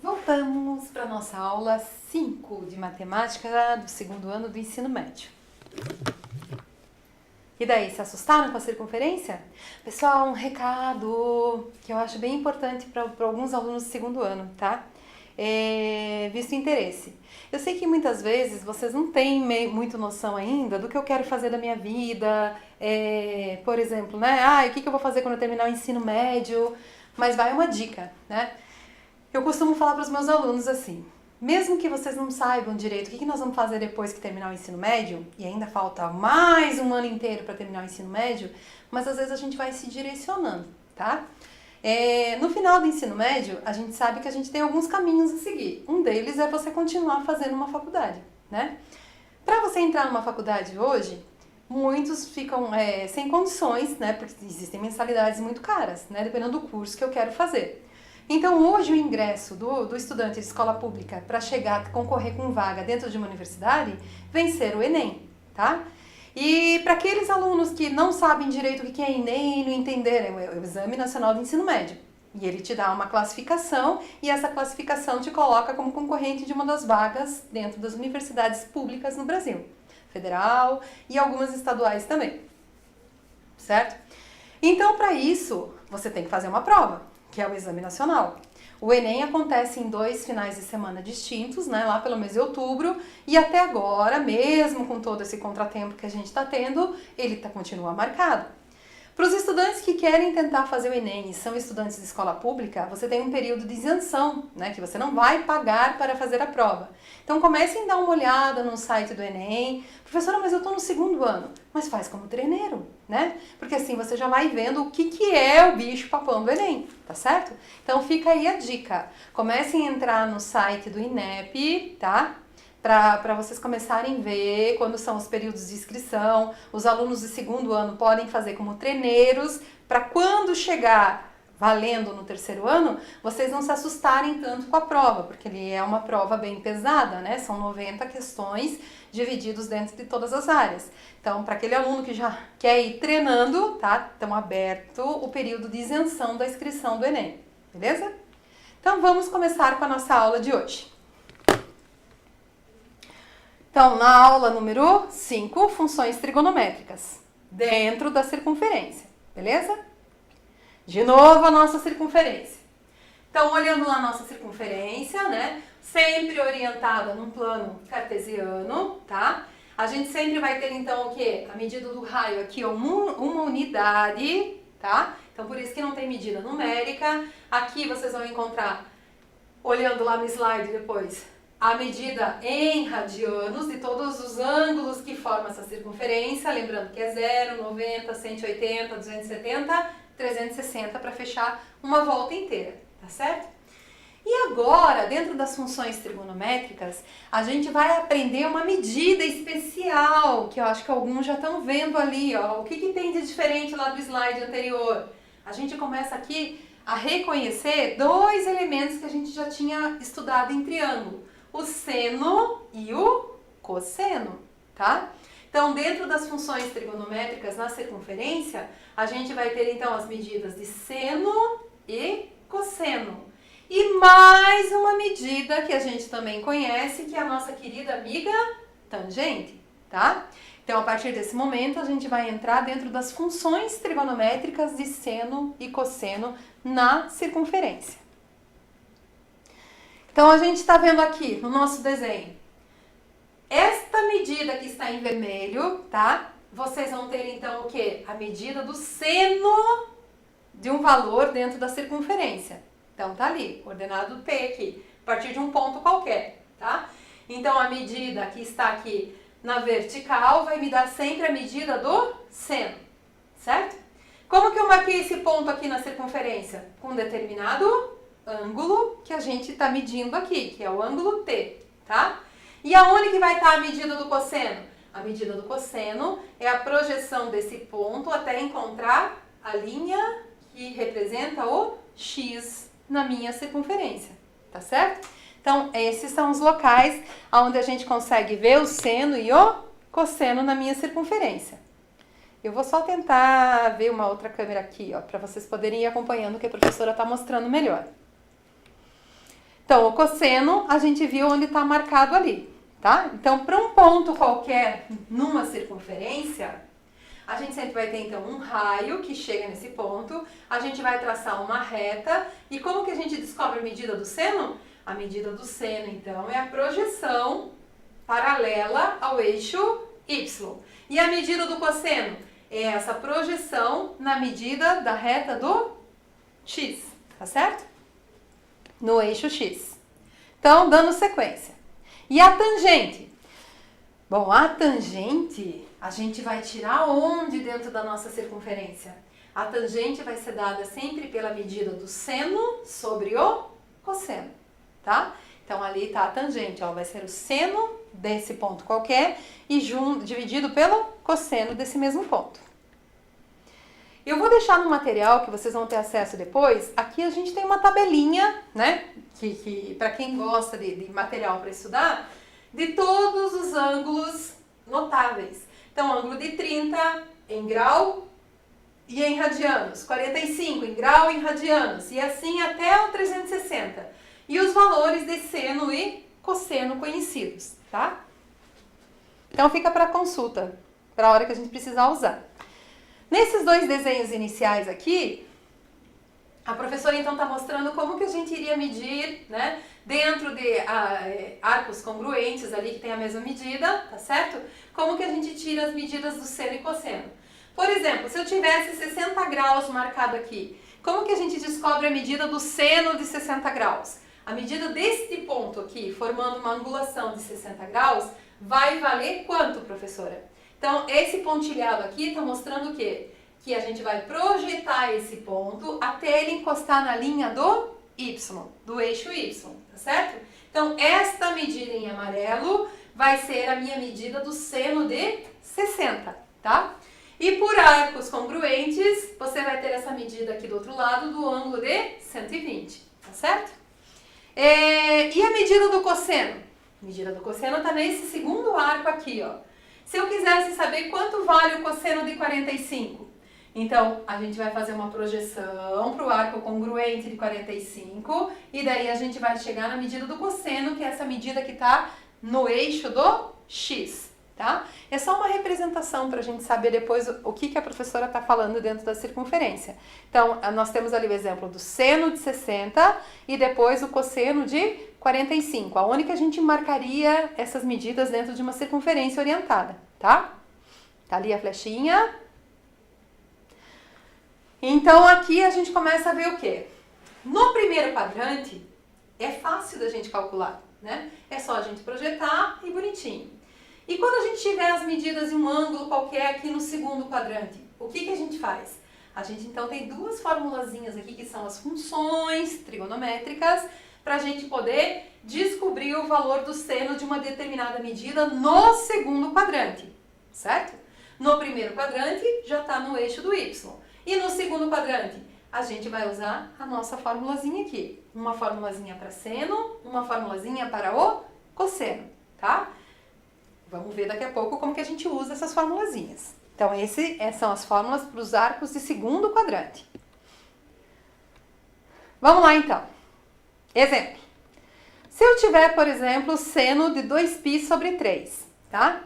Voltamos para a nossa aula 5 de matemática do segundo ano do ensino médio. E daí, se assustaram com a circunferência? Pessoal, um recado que eu acho bem importante para alguns alunos do segundo ano, tá? Visto o interesse. Eu sei que muitas vezes vocês não têm muito noção ainda do que eu quero fazer da minha vida, por exemplo, né? O que eu vou fazer quando eu terminar o ensino médio? Mas vai uma dica, né? Eu costumo falar para os meus alunos assim, mesmo que vocês não saibam direito o que nós vamos fazer depois que terminar o ensino médio, e ainda falta mais um ano inteiro para terminar o ensino médio, mas às vezes a gente vai se direcionando, tá? No final do ensino médio, a gente sabe que a gente tem alguns caminhos a seguir. Um deles é você continuar fazendo uma faculdade, né? Para você entrar numa faculdade hoje, muitos ficam sem condições, né? Porque existem mensalidades muito caras, né? Dependendo do curso que eu quero fazer. Então, hoje o ingresso do estudante de escola pública para chegar, concorrer com vaga dentro de uma universidade, vem ser o Enem, tá? E para aqueles alunos que não sabem direito o que é Enem, não entenderem, é o Exame Nacional do Ensino Médio. E ele te dá uma classificação e essa classificação te coloca como concorrente de uma das vagas dentro das universidades públicas no Brasil. Federal e algumas estaduais também, certo? Então, para isso, você tem que fazer uma prova, que é o Exame Nacional. O Enem acontece em 2 finais de semana distintos, né, lá pelo mês de outubro, e até agora, mesmo com todo esse contratempo que a gente está tendo, ele continua marcado. Para os estudantes que querem tentar fazer o Enem e são estudantes de escola pública, você tem um período de isenção, né, que você não vai pagar para fazer a prova. Então comecem a dar uma olhada no site do Enem. Professora, mas eu estou no segundo ano. Mas faz como treineiro, né? Porque assim você já vai vendo o que é o bicho papão do Enem, tá certo? Então fica aí a dica. Comecem a entrar no site do INEP, tá? Para vocês começarem a ver quando são os períodos de inscrição. Os alunos de segundo ano podem fazer como treineiros, para quando chegar valendo no terceiro ano, vocês não se assustarem tanto com a prova, porque ele é uma prova bem pesada, né? São 90 questões divididos dentro de todas as áreas. Então, para aquele aluno que já quer ir treinando, tá? Então, aberto o período de isenção da inscrição do Enem, beleza? Então, vamos começar com a nossa aula de hoje. Então, na aula número 5, funções trigonométricas, dentro da circunferência, beleza? De novo a nossa circunferência. Então, olhando lá a nossa circunferência, né? Sempre orientada num plano cartesiano, tá? A gente sempre vai ter, então, o quê? A medida do raio aqui, ó, uma unidade, tá? Então, por isso que não tem medida numérica. Aqui vocês vão encontrar, olhando lá no slide depois, a medida em radianos de todos os ângulos que formam essa circunferência. Lembrando que é 0, 90, 180, 270, 360 para fechar uma volta inteira, tá certo? E agora, dentro das funções trigonométricas, a gente vai aprender uma medida especial, que eu acho que alguns já estão vendo ali, ó. O que tem de diferente lá do slide anterior? A gente começa aqui a reconhecer 2 elementos que a gente já tinha estudado em triângulo, o seno e o cosseno, tá? Então, dentro das funções trigonométricas na circunferência, a gente vai ter então as medidas de seno e cosseno. E mais uma medida que a gente também conhece, que é a nossa querida amiga tangente, tá? Então, a partir desse momento, a gente vai entrar dentro das funções trigonométricas de seno e cosseno na circunferência. Então, a gente está vendo aqui no nosso desenho, esta medida que está em vermelho, tá? Vocês vão ter então o quê? A medida do seno de um valor dentro da circunferência. Então tá ali, coordenado P aqui, a partir de um ponto qualquer, tá? Então a medida que está aqui na vertical vai me dar sempre a medida do seno, certo? Como que eu marquei esse ponto aqui na circunferência? Com um determinado ângulo que a gente está medindo aqui, que é o ângulo T, tá? E aonde que vai estar a medida do cosseno? A medida do cosseno é a projeção desse ponto até encontrar a linha que representa o X na minha circunferência, tá certo? Então, esses são os locais onde a gente consegue ver o seno e o cosseno na minha circunferência. Eu vou só tentar ver uma outra câmera aqui, ó, para vocês poderem ir acompanhando o que a professora está mostrando melhor. Então, o cosseno, a gente viu onde está marcado ali, tá? Então, para um ponto qualquer numa circunferência, a gente sempre vai ter, então, um raio que chega nesse ponto, a gente vai traçar uma reta, e como que a gente descobre a medida do seno? A medida do seno, então, é a projeção paralela ao eixo Y. E a medida do cosseno? É essa projeção na medida da reta do X, tá certo? No eixo X. Então, dando sequência. E a tangente? Bom, a tangente, a gente vai tirar onde dentro da nossa circunferência? A tangente vai ser dada sempre pela medida do seno sobre o cosseno, tá? Então, ali está a tangente, ó, vai ser o seno desse ponto qualquer e dividido pelo cosseno desse mesmo ponto. Eu vou deixar no material que vocês vão ter acesso depois. Aqui a gente tem uma tabelinha, né? Que para quem gosta de material para estudar, de todos os ângulos notáveis. Então, ângulo de 30 em grau e em radianos, 45 em grau e em radianos, e assim até o 360. E os valores de seno e cosseno conhecidos, tá? Então, fica para consulta, para a hora que a gente precisar usar. Nesses dois desenhos iniciais aqui, a professora então está mostrando como que a gente iria medir, né, dentro de arcos congruentes ali que tem a mesma medida, tá certo? Como que a gente tira as medidas do seno e cosseno. Por exemplo, se eu tivesse 60 graus marcado aqui, como que a gente descobre a medida do seno de 60 graus? A medida deste ponto aqui, formando uma angulação de 60 graus, vai valer quanto, professora? Então, esse pontilhado aqui está mostrando o quê? Que a gente vai projetar esse ponto até ele encostar na linha do Y, do eixo Y, tá certo? Então, esta medida em amarelo vai ser a minha medida do seno de 60, tá? E por arcos congruentes, você vai ter essa medida aqui do outro lado do ângulo de 120, tá certo? E a medida do cosseno? A medida do cosseno está nesse segundo arco aqui, ó. Se eu quisesse saber quanto vale o cosseno de 45, então a gente vai fazer uma projeção para o arco congruente de 45 e daí a gente vai chegar na medida do cosseno, que é essa medida que está no eixo do X, tá? É só uma representação para a gente saber depois o que a professora está falando dentro da circunferência. Então, nós temos ali o exemplo do seno de 60 e depois o cosseno de 45, aonde que a gente marcaria essas medidas dentro de uma circunferência orientada, tá? Tá ali a flechinha. Então, aqui a gente começa a ver o quê? No primeiro quadrante, é fácil da gente calcular, né? É só a gente projetar e bonitinho. E quando a gente tiver as medidas em um ângulo qualquer aqui no segundo quadrante, o que a gente faz? A gente então tem duas formulazinhas aqui que são as funções trigonométricas para a gente poder descobrir o valor do seno de uma determinada medida no segundo quadrante, certo? No primeiro quadrante já está no eixo do Y. E no segundo quadrante, a gente vai usar a nossa formulazinha aqui. Uma formulazinha para seno, uma formulazinha para o cosseno, tá? Vamos ver daqui a pouco como que a gente usa essas formulazinhas. Então, essas são as fórmulas para os arcos de segundo quadrante. Vamos lá, então. Exemplo. Se eu tiver, por exemplo, seno de 2π sobre 3, tá?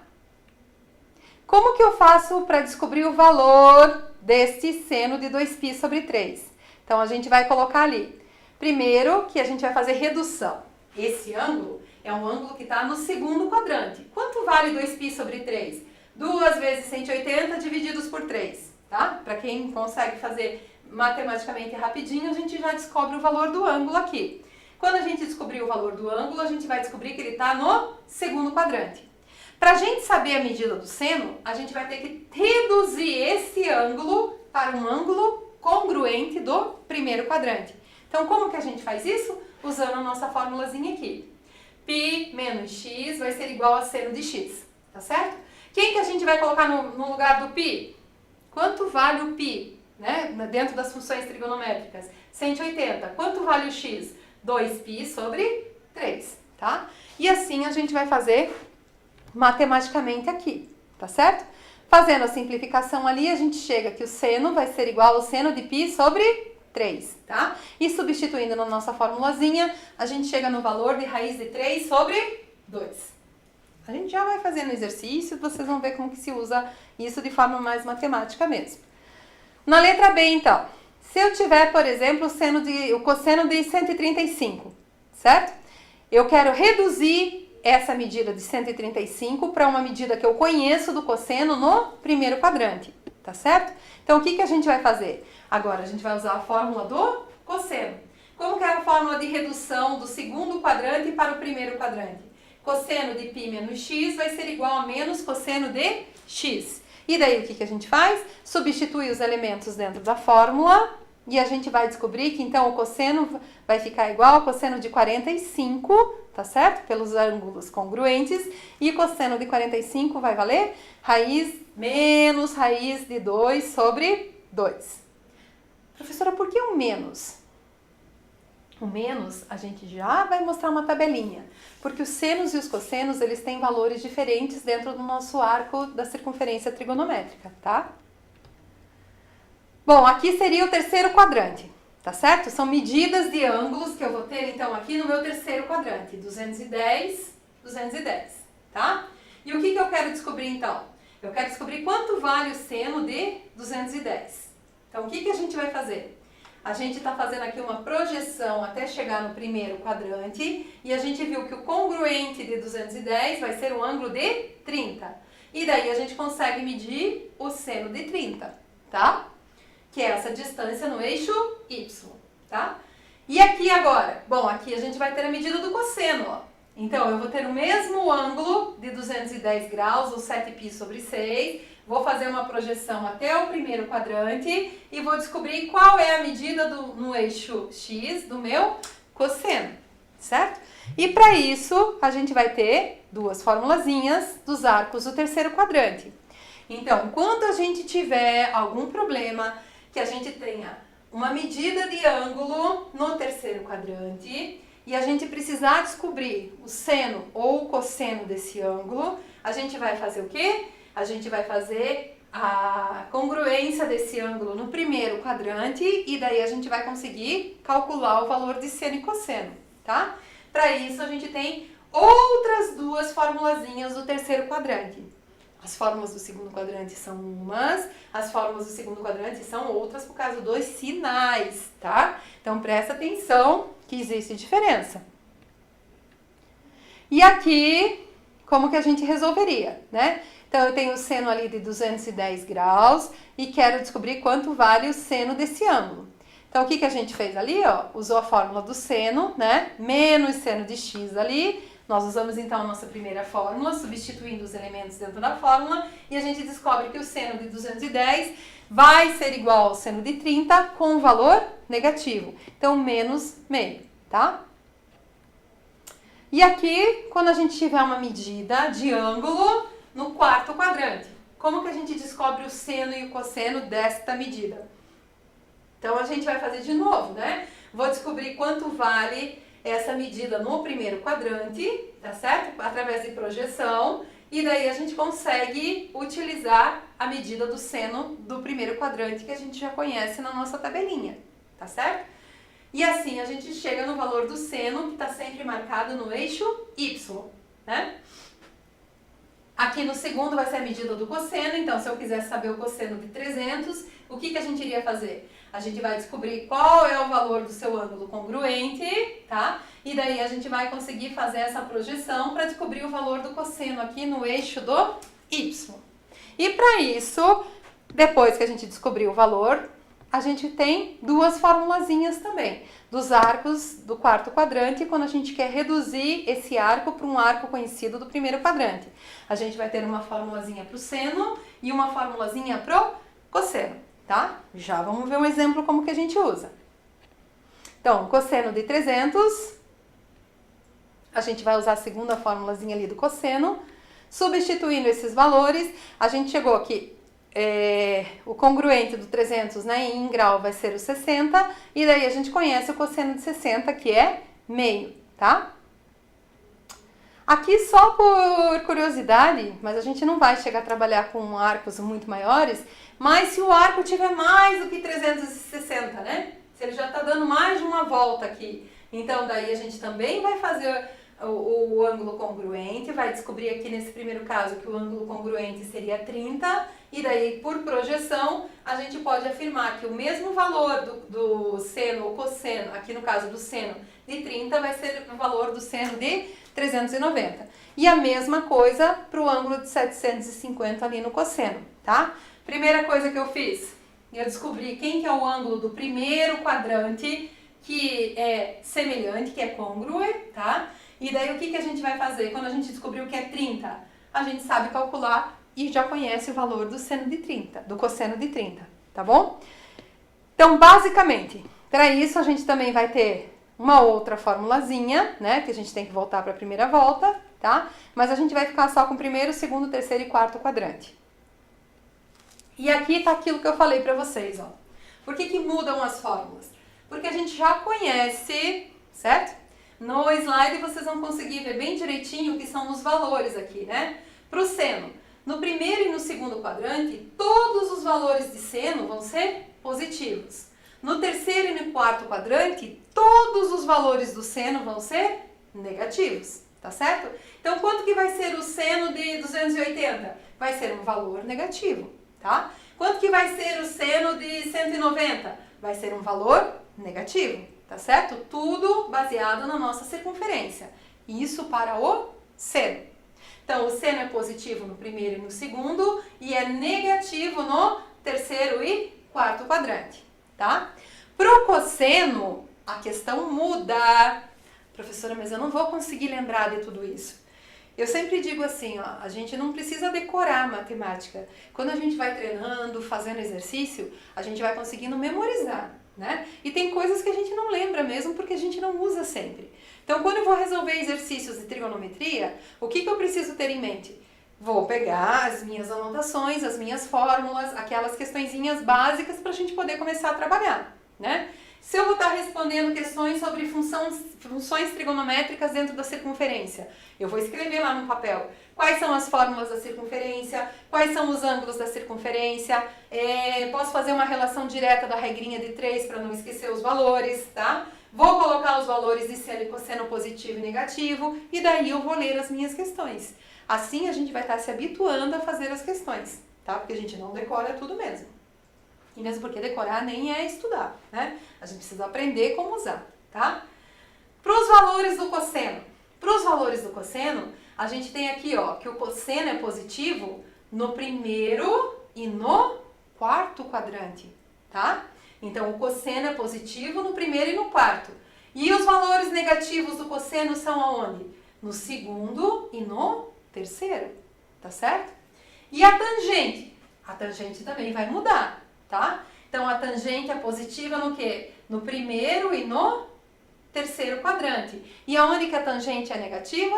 Como que eu faço para descobrir o valor deste seno de 2π sobre 3? Então, a gente vai colocar ali. Primeiro, que a gente vai fazer redução. Esse ângulo é um ângulo que está no segundo quadrante. Quanto vale 2π sobre 3? 2 vezes 180 divididos por 3, tá? Para quem consegue fazer matematicamente rapidinho, a gente já descobre o valor do ângulo aqui. Quando a gente descobrir o valor do ângulo, a gente vai descobrir que ele está no segundo quadrante. Para a gente saber a medida do seno, a gente vai ter que reduzir esse ângulo para um ângulo congruente do primeiro quadrante. Então, como que a gente faz isso? Usando a nossa formulazinha aqui. Π menos x vai ser igual a seno de x, tá certo? Quem que a gente vai colocar no lugar do π? Quanto vale o π, né? Dentro das funções trigonométricas? 180. Quanto vale o x? 2π sobre 3, tá? E assim a gente vai fazer matematicamente aqui, tá certo? Fazendo a simplificação ali, a gente chega que o seno vai ser igual ao seno de π sobre 3, tá? E substituindo na nossa formulazinha, a gente chega no valor de raiz de 3 sobre 2. A gente já vai fazendo exercício, vocês vão ver como que se usa isso de forma mais matemática mesmo. Na letra B, então, se eu tiver, por exemplo, o cosseno de 135, certo? Eu quero reduzir essa medida de 135 para uma medida que eu conheço do cosseno no primeiro quadrante, tá certo? Então, o que que a gente vai fazer? Agora, a gente vai usar a fórmula do cosseno. Como que é a fórmula de redução do segundo quadrante para o primeiro quadrante? Cosseno de π menos x vai ser igual a menos cosseno de x. E daí, o que que a gente faz? Substitui os elementos dentro da fórmula e a gente vai descobrir que, então, o cosseno vai ficar igual ao cosseno de 45, tá certo? Pelos ângulos congruentes. E cosseno de 45 vai valer raiz menos raiz de 2 sobre 2. Professora, por que o menos? O menos, a gente já vai mostrar uma tabelinha. Porque os senos e os cossenos, eles têm valores diferentes dentro do nosso arco da circunferência trigonométrica, tá? Bom, aqui seria o terceiro quadrante, tá certo? São medidas de ângulos que eu vou ter, então, aqui no meu terceiro quadrante. 210, 210, tá? E o que que eu quero descobrir, então? Eu quero descobrir quanto vale o seno de 210. Então, o que que a gente vai fazer? A gente está fazendo aqui uma projeção até chegar no primeiro quadrante e a gente viu que o congruente de 210 vai ser um ângulo de 30. E daí a gente consegue medir o seno de 30, tá? Que é essa distância no eixo Y, tá? E aqui agora? Bom, aqui a gente vai ter a medida do cosseno, ó. Então, eu vou ter o mesmo ângulo de 210 graus, ou 7π sobre 6. Vou fazer uma projeção até o primeiro quadrante e vou descobrir qual é a medida no eixo X do meu cosseno, certo? E para isso, a gente vai ter duas formulazinhas dos arcos do terceiro quadrante. Então, quando a gente tiver algum problema, que a gente tenha uma medida de ângulo no terceiro quadrante e a gente precisar descobrir o seno ou o cosseno desse ângulo, a gente vai fazer o quê? A gente vai fazer a congruência desse ângulo no primeiro quadrante e daí a gente vai conseguir calcular o valor de seno e cosseno, tá? Para isso a gente tem outras duas formulazinhas do terceiro quadrante. As fórmulas do segundo quadrante são umas, as fórmulas do segundo quadrante são outras por causa dos sinais, tá? Então presta atenção que existe diferença. E aqui, como que a gente resolveria, né? Então, eu tenho o seno ali de 210 graus e quero descobrir quanto vale o seno desse ângulo. Então, o que que a gente fez ali, ó? Usou a fórmula do seno, né? Menos seno de x ali. Nós usamos, então, a nossa primeira fórmula, substituindo os elementos dentro da fórmula. E a gente descobre que o seno de 210 vai ser igual ao seno de 30 com um valor negativo. Então, menos meio, tá? E aqui, quando a gente tiver uma medida de ângulo no quarto quadrante, como que a gente descobre o seno e o cosseno desta medida? Então, a gente vai fazer de novo, né? Vou descobrir quanto vale essa medida no primeiro quadrante, tá certo? Através de projeção. E daí a gente consegue utilizar a medida do seno do primeiro quadrante que a gente já conhece na nossa tabelinha, tá certo? E assim a gente chega no valor do seno que está sempre marcado no eixo Y, né? Aqui no segundo vai ser a medida do cosseno, então se eu quisesse saber o cosseno de 300, o que que a gente iria fazer? A gente vai descobrir qual é o valor do seu ângulo congruente, tá? E daí a gente vai conseguir fazer essa projeção para descobrir o valor do cosseno aqui no eixo do Y. E para isso, depois que a gente descobriu o valor, a gente tem duas formulazinhas também, dos arcos do quarto quadrante, quando a gente quer reduzir esse arco para um arco conhecido do primeiro quadrante. A gente vai ter uma formulazinha para o seno e uma formulazinha para o cosseno, tá? Já vamos ver um exemplo como que a gente usa. Então, cosseno de 300, a gente vai usar a segunda formulazinha ali do cosseno, substituindo esses valores, a gente chegou aqui. O congruente do 300, né, em grau vai ser o 60, e daí a gente conhece o cosseno de 60, que é meio, tá? Aqui só por curiosidade, mas a gente não vai chegar a trabalhar com arcos muito maiores, mas se o arco tiver mais do que 360, né? Se ele já está dando mais de uma volta aqui, então daí a gente também vai fazer o ângulo congruente, vai descobrir aqui nesse primeiro caso que o ângulo congruente seria 30, e daí por projeção a gente pode afirmar que o mesmo valor do seno ou cosseno, aqui no caso do seno de 30, vai ser o valor do seno de 390. E a mesma coisa para o ângulo de 750 ali no cosseno, tá? Primeira coisa que eu fiz, eu descobri quem que é o ângulo do primeiro quadrante que é semelhante, que é congruo, tá? E daí o que a gente vai fazer? Quando a gente descobriu que é 30, a gente sabe calcular e já conhece o valor do seno de 30, do cosseno de 30, tá bom? Então, basicamente, para isso a gente também vai ter uma outra formulazinha, né? Que a gente tem que voltar para a primeira volta, tá? Mas a gente vai ficar só com o primeiro, segundo, terceiro e quarto quadrante. E aqui tá aquilo que eu falei para vocês, ó. Por que mudam as fórmulas? Porque a gente já conhece, certo? No slide vocês vão conseguir ver bem direitinho o que são os valores aqui, né? Para o seno, no primeiro e no segundo quadrante, todos os valores de seno vão ser positivos. No terceiro e no quarto quadrante, todos os valores do seno vão ser negativos, tá certo? Então, quanto que vai ser o seno de 280? Vai ser um valor negativo, tá? Quanto que vai ser o seno de 190? Vai ser um valor negativo, tá certo? Tudo baseado na nossa circunferência. Isso para o seno. Então, o seno é positivo no primeiro e no segundo e é negativo no terceiro e quarto quadrante, tá? Pro cosseno, a questão muda. Professora, mas eu não vou conseguir lembrar de tudo isso. Eu sempre digo assim, ó, a gente não precisa decorar matemática. Quando a gente vai treinando, fazendo exercício, a gente vai conseguindo memorizar, né? E tem coisas que a gente não lembra mesmo porque a gente não usa sempre. Então, quando eu vou resolver exercícios de trigonometria, o que eu preciso ter em mente? Vou pegar as minhas anotações, as minhas fórmulas, aquelas questõezinhas básicas para a gente poder começar a trabalhar, né? Se eu vou estar respondendo questões sobre funções trigonométricas dentro da circunferência, eu vou escrever lá no papel quais são as fórmulas da circunferência, quais são os ângulos da circunferência, posso fazer uma relação direta da regrinha de 3 para não esquecer os valores, tá? Vou colocar os valores de seno e cosseno positivo e negativo e daí eu vou ler as minhas questões. Assim a gente vai estar se habituando a fazer as questões, tá? Porque a gente não decora tudo mesmo. E mesmo porque decorar nem é estudar, né? A gente precisa aprender como usar, tá? Para os valores do cosseno. Para os valores do cosseno, a gente tem aqui, ó, que o cosseno é positivo no primeiro e no quarto quadrante, tá? Então, o cosseno é positivo no primeiro e no quarto. E os valores negativos do cosseno são aonde? No segundo e no terceiro, tá certo? E a tangente? A tangente também vai mudar, tá? Então, a tangente é positiva no quê? No primeiro e no terceiro quadrante. E aonde que a tangente é negativa?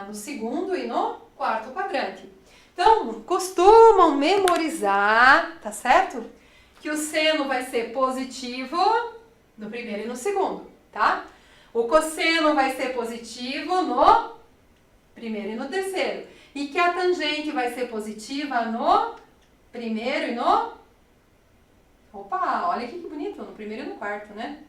No segundo e no quarto quadrante. Então, costumam memorizar, tá certo? Que o seno vai ser positivo no primeiro e no segundo, tá? O cosseno vai ser positivo no primeiro e no terceiro. E que a tangente vai ser positiva no primeiro e no... Opa, olha aqui que bonito, no primeiro e no quarto, né?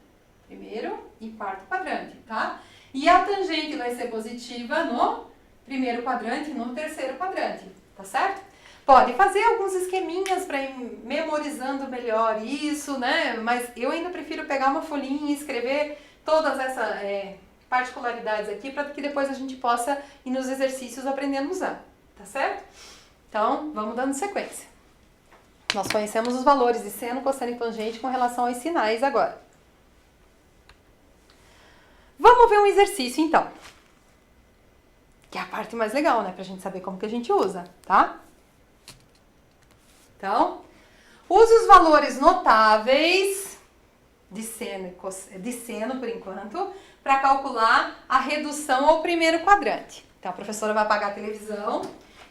Primeiro e quarto quadrante, tá? E a tangente vai ser positiva no primeiro quadrante e no terceiro quadrante, tá certo? Pode fazer alguns esqueminhas para ir memorizando melhor isso, né? Mas eu ainda prefiro pegar uma folhinha e escrever todas essas particularidades aqui para que depois a gente possa ir nos exercícios aprendendo a usar, tá certo? Então, vamos dando sequência. Nós conhecemos os valores de seno, cosseno e tangente com relação aos sinais agora. Vamos ver um exercício, então. Que é a parte mais legal, né? Pra gente saber como que a gente usa, tá? Então, use os valores notáveis de seno, por enquanto, para calcular a redução ao primeiro quadrante. Então, a professora vai apagar a televisão.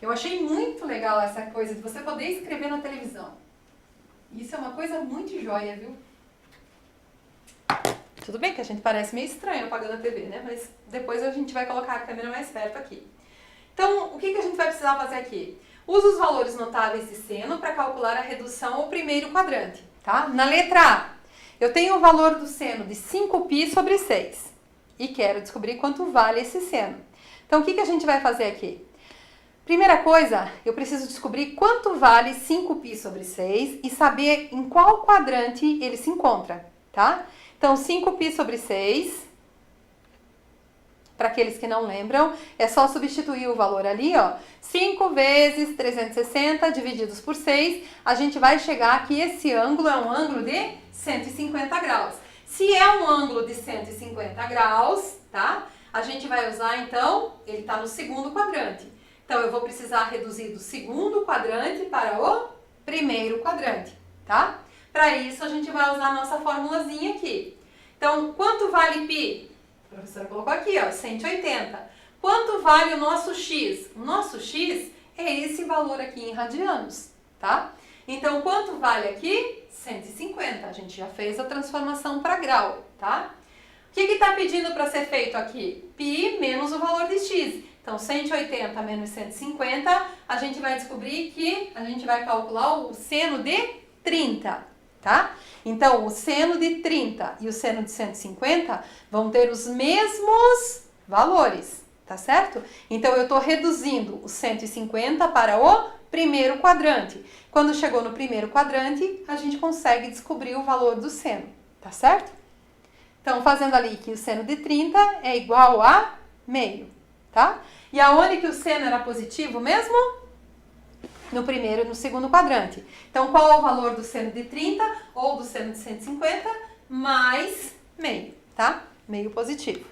Eu achei muito legal essa coisa de você poder escrever na televisão. Isso é uma coisa muito joia, viu? Tudo bem que a gente parece meio estranho apagando a TV, né? Mas depois a gente vai colocar a câmera mais perto aqui. Então, o que a gente vai precisar fazer aqui? Usa os valores notáveis de seno para calcular a redução ao primeiro quadrante, tá? Na letra A, eu tenho o valor do seno de 5π sobre 6 e quero descobrir quanto vale esse seno. Então, o que a gente vai fazer aqui? Primeira coisa, eu preciso descobrir quanto vale 5π sobre 6 e saber em qual quadrante ele se encontra, tá? Então, 5π sobre 6, para aqueles que não lembram, é só substituir o valor ali, ó. 5 vezes 360 divididos por 6, a gente vai chegar que esse ângulo é um ângulo de 150 graus. Se é um ângulo de 150 graus, tá? A gente vai usar, então, ele está no segundo quadrante. Então, eu vou precisar reduzir do segundo quadrante para o primeiro quadrante, tá? Para isso, a gente vai usar a nossa formulazinha aqui. Então, quanto vale π? A professora colocou aqui, ó, 180. Quanto vale o nosso x? O nosso x é esse valor aqui em radianos, tá? Então, quanto vale aqui? 150. A gente já fez a transformação para grau, tá? O que está pedindo para ser feito aqui? Π menos o valor de x. Então, 180 menos 150, a gente vai descobrir que a gente vai calcular o seno de 30, tá? Então, o seno de 30 e o seno de 150 vão ter os mesmos valores, tá certo? Então, eu estou reduzindo o 150 para o primeiro quadrante. Quando chegou no primeiro quadrante, a gente consegue descobrir o valor do seno, tá certo? Então, fazendo ali que o seno de 30 é igual a meio, tá? E aonde que o seno era positivo mesmo? No primeiro e no segundo quadrante. Então, qual é o valor do seno de 30 ou do seno de 150? Mais meio, tá? Meio positivo.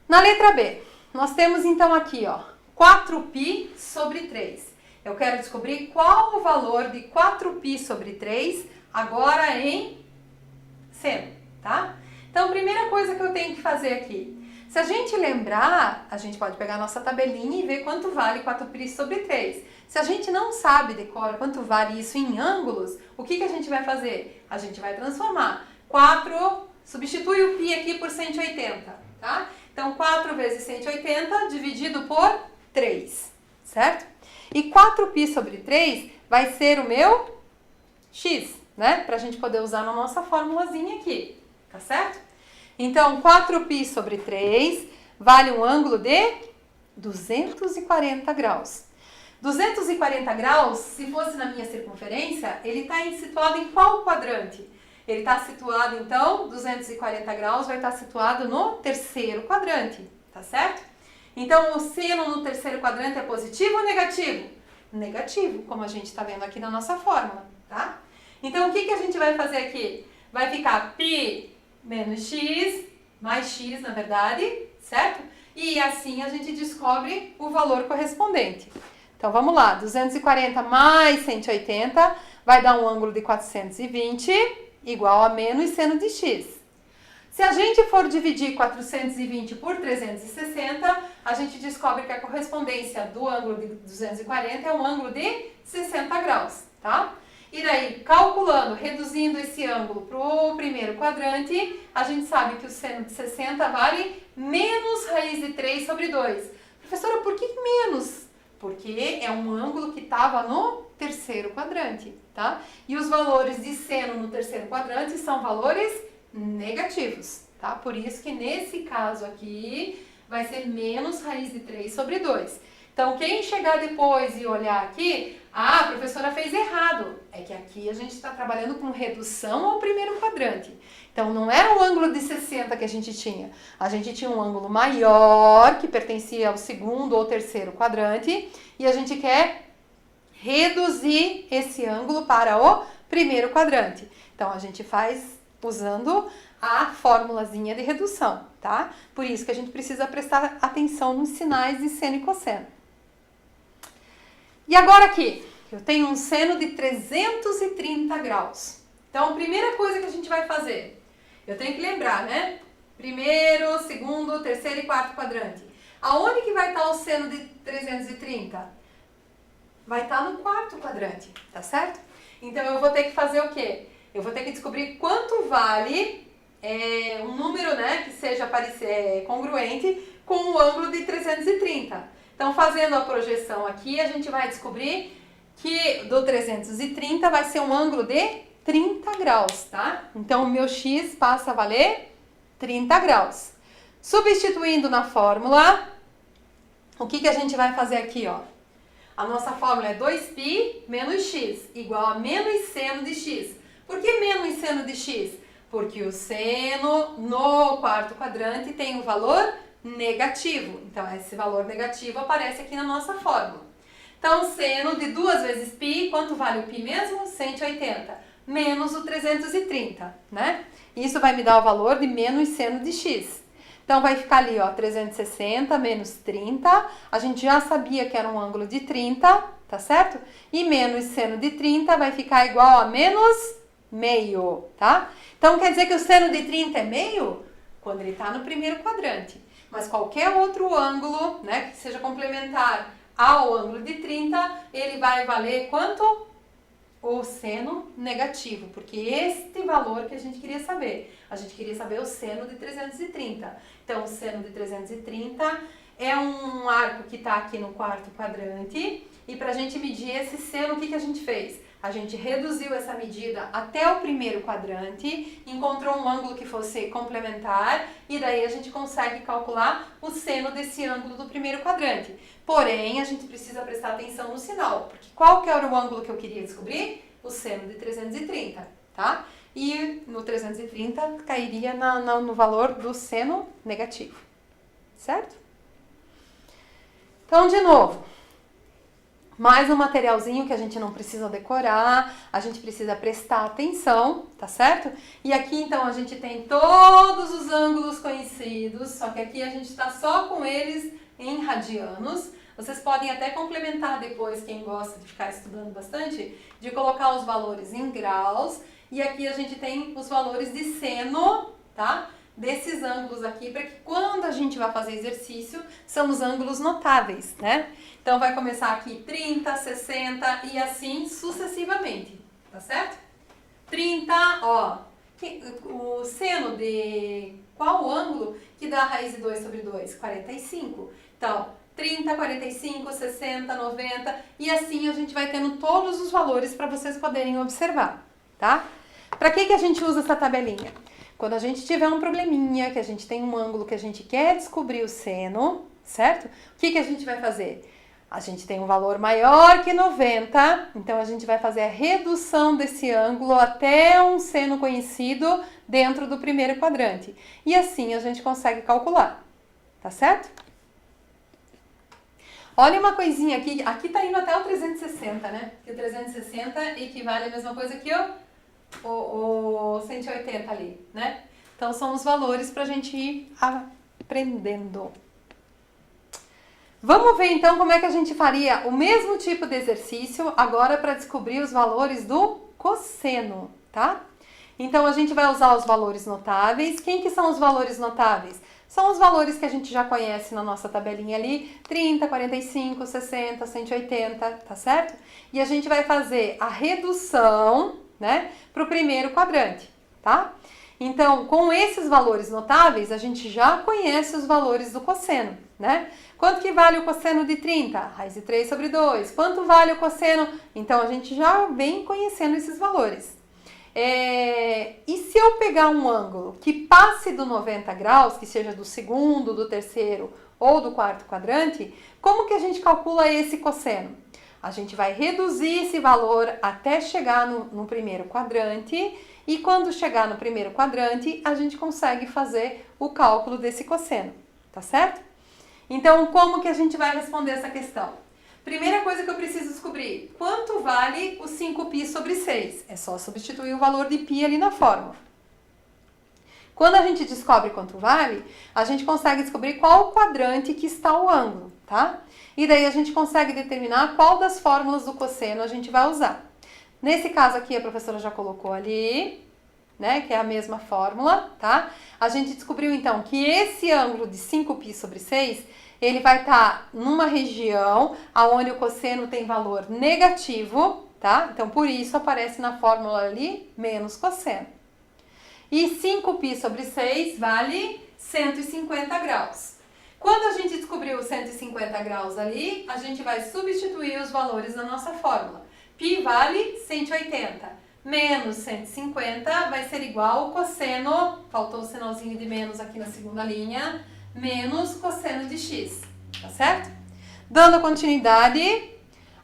Na letra B, nós temos então aqui, ó, 4π sobre 3. Eu quero descobrir qual o valor de 4π sobre 3 agora em seno, tá? Então, primeira coisa que eu tenho que fazer aqui. Se a gente lembrar, a gente pode pegar a nossa tabelinha e ver quanto vale 4π sobre 3. Se a gente não sabe de cor quanto vale isso em ângulos, o que a gente vai fazer? A gente vai transformar. 4, substitui o π aqui por 180, tá? Então, 4 vezes 180 dividido por 3, certo? E 4π sobre 3 vai ser o meu x, né? Pra gente poder usar na nossa formulazinha aqui, tá certo? Então, 4π sobre 3 vale um ângulo de 240 graus. 240 graus, se fosse na minha circunferência, ele está situado em qual quadrante? Ele está situado, então, 240 graus vai estar situado no terceiro quadrante, tá certo? Então, o seno no terceiro quadrante é positivo ou negativo? Negativo, como a gente está vendo aqui na nossa fórmula, tá? Então, o que a gente vai fazer aqui? Vai ficar π menos x, mais x, na verdade, certo? E assim a gente descobre o valor correspondente. Então, vamos lá. 240 mais 180 vai dar um ângulo de 420, igual a menos seno de x. Se a gente for dividir 420 por 360, a gente descobre que a correspondência do ângulo de 240 é um ângulo de 60 graus, tá? E daí, calculando, reduzindo esse ângulo para o primeiro quadrante, a gente sabe que o seno de 60 vale menos raiz de 3 sobre 2. Professora, por que menos? Porque é um ângulo que estava no terceiro quadrante, tá? E os valores de seno no terceiro quadrante são valores negativos, tá? Por isso que nesse caso aqui vai ser menos raiz de 3 sobre 2. Então, quem chegar depois e olhar aqui, a professora fez errado. É que aqui a gente está trabalhando com redução ao primeiro quadrante. Então, não era o ângulo de 60 que a gente tinha. A gente tinha um ângulo maior, que pertencia ao segundo ou terceiro quadrante, e a gente quer reduzir esse ângulo para o primeiro quadrante. Então, a gente faz usando a formulazinha de redução, tá? Por isso que a gente precisa prestar atenção nos sinais de seno e cosseno. E agora aqui, eu tenho um seno de 330 graus. Então, a primeira coisa que a gente vai fazer, eu tenho que lembrar, né? Primeiro, segundo, terceiro e quarto quadrante. Aonde que vai estar o seno de 330? Vai estar no quarto quadrante, tá certo? Então, eu vou ter que fazer o quê? Eu vou ter que descobrir quanto vale um número, né, que seja congruente com o ângulo de 330. Então, fazendo a projeção aqui, a gente vai descobrir que do 330 vai ser um ângulo de 30 graus, tá? Então, o meu x passa a valer 30 graus. Substituindo na fórmula, o que a gente vai fazer aqui, ó? A nossa fórmula é 2π menos x, igual a menos seno de x. Por que menos seno de x? Porque o seno no quarto quadrante tem um valor negativo. Então, esse valor negativo aparece aqui na nossa fórmula. Então, seno de 2 vezes π, quanto vale o π mesmo? 180, menos o 330, né? Isso vai me dar o valor de menos seno de x. Então, vai ficar ali, ó, 360 menos 30. A gente já sabia que era um ângulo de 30, tá certo? E menos seno de 30 vai ficar igual a menos meio, tá? Então, quer dizer que o seno de 30 é meio? Quando ele está no primeiro quadrante. Mas qualquer outro ângulo, né, que seja complementar ao ângulo de 30, ele vai valer quanto? O seno negativo, porque este valor que a gente queria saber. A gente queria saber o seno de 330. Então, o seno de 330 é um arco que está aqui no quarto quadrante. E para a gente medir esse seno, o que a gente fez? A gente reduziu essa medida até o primeiro quadrante, encontrou um ângulo que fosse complementar e daí a gente consegue calcular o seno desse ângulo do primeiro quadrante. Porém, a gente precisa prestar atenção no sinal, porque qual que era o ângulo que eu queria descobrir? O seno de 330, tá? E no 330 cairia no valor do seno negativo, certo? Então, de novo, mais um materialzinho que a gente não precisa decorar, a gente precisa prestar atenção, tá certo? E aqui, então, a gente tem todos os ângulos conhecidos, só que aqui a gente está só com eles em radianos. Vocês podem até complementar depois, quem gosta de ficar estudando bastante, de colocar os valores em graus. E aqui a gente tem os valores de seno, tá? Desses ângulos aqui, para que quando a gente vai fazer exercício, são os ângulos notáveis, né? Então, vai começar aqui 30, 60 e assim sucessivamente, tá certo? 30, ó, o seno de qual ângulo que dá a raiz de 2 sobre 2? 45. Então, 30, 45, 60, 90 e assim a gente vai tendo todos os valores para vocês poderem observar, tá? Para que a gente usa essa tabelinha? Quando a gente tiver um probleminha, que a gente tem um ângulo que a gente quer descobrir o seno, certo? O que a gente vai fazer? A gente tem um valor maior que 90, então a gente vai fazer a redução desse ângulo até um seno conhecido dentro do primeiro quadrante. E assim a gente consegue calcular, tá certo? Olha uma coisinha aqui, aqui tá indo até o 360, né? Que o 360 equivale à mesma coisa que o 180 ali, né? Então, são os valores para a gente ir aprendendo. Vamos ver, então, como é que a gente faria o mesmo tipo de exercício agora para descobrir os valores do cosseno, tá? Então, a gente vai usar os valores notáveis. Quem que são os valores notáveis? São os valores que a gente já conhece na nossa tabelinha ali, 30, 45, 60, 180, tá certo? E a gente vai fazer a redução, né, para o primeiro quadrante, tá? Então, com esses valores notáveis, a gente já conhece os valores do cosseno, né? Quanto que vale o cosseno de 30? Raiz de 3 sobre 2. Quanto vale o cosseno? Então, a gente já vem conhecendo esses valores. E se eu pegar um ângulo que passe do 90 graus, que seja do segundo, do terceiro ou do quarto quadrante, como que a gente calcula esse cosseno? A gente vai reduzir esse valor até chegar no primeiro quadrante e quando chegar no primeiro quadrante, a gente consegue fazer o cálculo desse cosseno, tá certo? Então, como que a gente vai responder essa questão? Primeira coisa que eu preciso descobrir, quanto vale o 5π sobre 6? É só substituir o valor de π ali na fórmula. Quando a gente descobre quanto vale, a gente consegue descobrir qual quadrante que está o ângulo, tá? E daí a gente consegue determinar qual das fórmulas do cosseno a gente vai usar. Nesse caso aqui, a professora já colocou ali, né, que é a mesma fórmula, tá? A gente descobriu então que esse ângulo de 5π sobre 6, ele vai estar numa região onde o cosseno tem valor negativo, tá? Então, por isso aparece na fórmula ali menos cosseno. E 5π sobre 6 vale 150 graus. Quando a gente descobriu os 150 graus ali, a gente vai substituir os valores na nossa fórmula. Π vale 180, menos 150 vai ser igual ao cosseno, faltou o sinalzinho de menos aqui na segunda linha, menos cosseno de x, tá certo? Dando continuidade,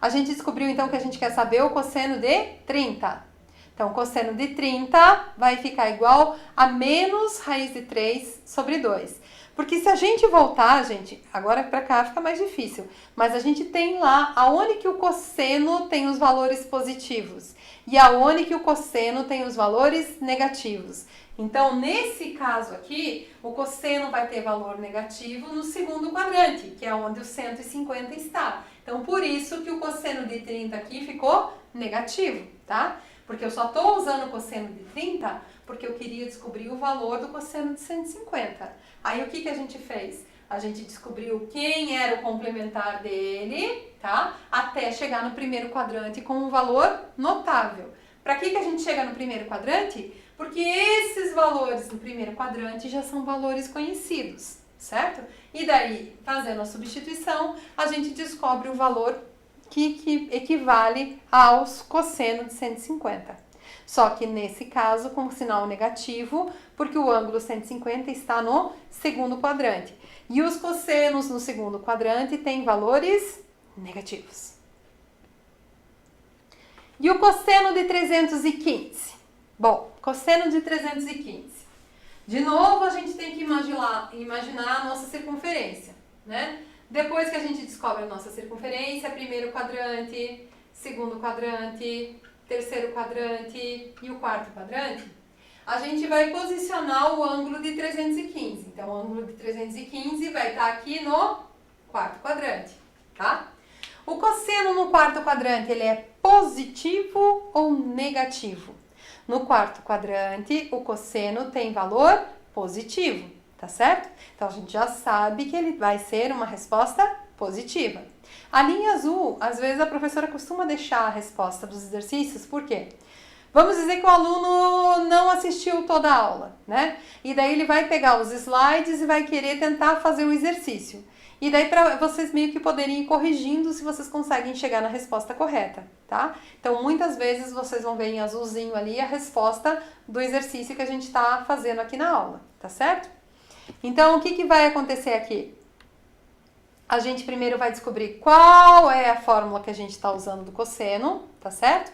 a gente descobriu então que a gente quer saber o cosseno de 30. Então, o cosseno de 30 vai ficar igual a menos raiz de 3 sobre 2. Porque se a gente voltar, gente, agora para cá fica mais difícil, mas a gente tem lá aonde que o cosseno tem os valores positivos e aonde que o cosseno tem os valores negativos. Então, nesse caso aqui, o cosseno vai ter valor negativo no segundo quadrante, que é onde o 150 está. Então, por isso que o cosseno de 30 aqui ficou negativo, tá? Porque eu só estou usando o cosseno de 30 porque eu queria descobrir o valor do cosseno de 150. Aí, o que a gente fez? A gente descobriu quem era o complementar dele, tá? Até chegar no primeiro quadrante com um valor notável. Para que a gente chega no primeiro quadrante? Porque esses valores no primeiro quadrante já são valores conhecidos, certo? E daí, fazendo a substituição, a gente descobre o valor que equivale aos cosseno de 150. Só que nesse caso com sinal negativo, porque o ângulo 150 está no segundo quadrante. E os cossenos no segundo quadrante têm valores negativos. E o cosseno de 315? Bom, cosseno de 315. De novo, a gente tem que imaginar a nossa circunferência, né? Depois que a gente descobre a nossa circunferência, primeiro quadrante, segundo quadrante, terceiro quadrante e o quarto quadrante, a gente vai posicionar o ângulo de 315. Então, o ângulo de 315 vai estar aqui no quarto quadrante, tá? O cosseno no quarto quadrante, ele é positivo ou negativo? No quarto quadrante, o cosseno tem valor positivo, tá certo? Então, a gente já sabe que ele vai ser uma resposta positiva. A linha azul, às vezes a professora costuma deixar a resposta dos exercícios, por quê? Vamos dizer que o aluno não assistiu toda a aula, né? E daí ele vai pegar os slides e vai querer tentar fazer o exercício. E daí para vocês meio que poderem ir corrigindo se vocês conseguem chegar na resposta correta, tá? Então, muitas vezes vocês vão ver em azulzinho ali a resposta do exercício que a gente está fazendo aqui na aula, tá certo? Então, o que vai acontecer aqui? A gente primeiro vai descobrir qual é a fórmula que a gente está usando do cosseno, tá certo?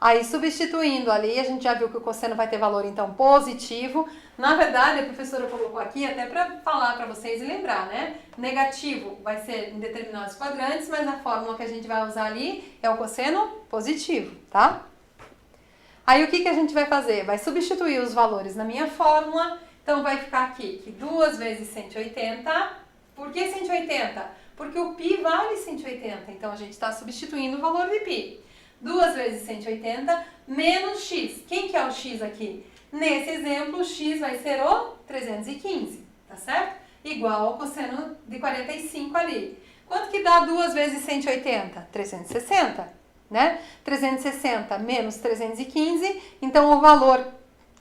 Aí, substituindo ali, a gente já viu que o cosseno vai ter valor, então, positivo. Na verdade, a professora colocou aqui até para falar para vocês e lembrar, né? Negativo vai ser em determinados quadrantes, mas a fórmula que a gente vai usar ali é o cosseno positivo, tá? Aí, o que a gente vai fazer? Vai substituir os valores na minha fórmula. Então, vai ficar aqui que 2 vezes 180... Por que 180? Porque o π vale 180, então a gente está substituindo o valor de π. 2 vezes 180 menos x. Quem que é o x aqui? Nesse exemplo, o x vai ser o 315, tá certo? Igual ao cosseno de 45 ali. Quanto que dá 2 vezes 180? 360, né? 360 menos 315, então o valor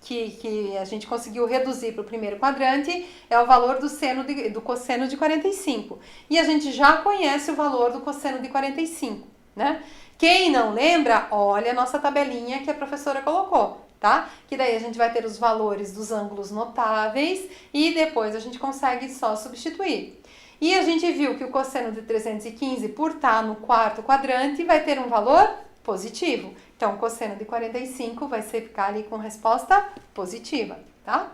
que a gente conseguiu reduzir para o primeiro quadrante é o valor do cosseno de 45. E a gente já conhece o valor do cosseno de 45, né? Quem não lembra, olha a nossa tabelinha que a professora colocou, tá? Que daí a gente vai ter os valores dos ângulos notáveis e depois a gente consegue só substituir. E a gente viu que o cosseno de 315, por estar no quarto quadrante, vai ter um valor positivo. Então, o cosseno de 45 vai ficar ali com resposta positiva, tá?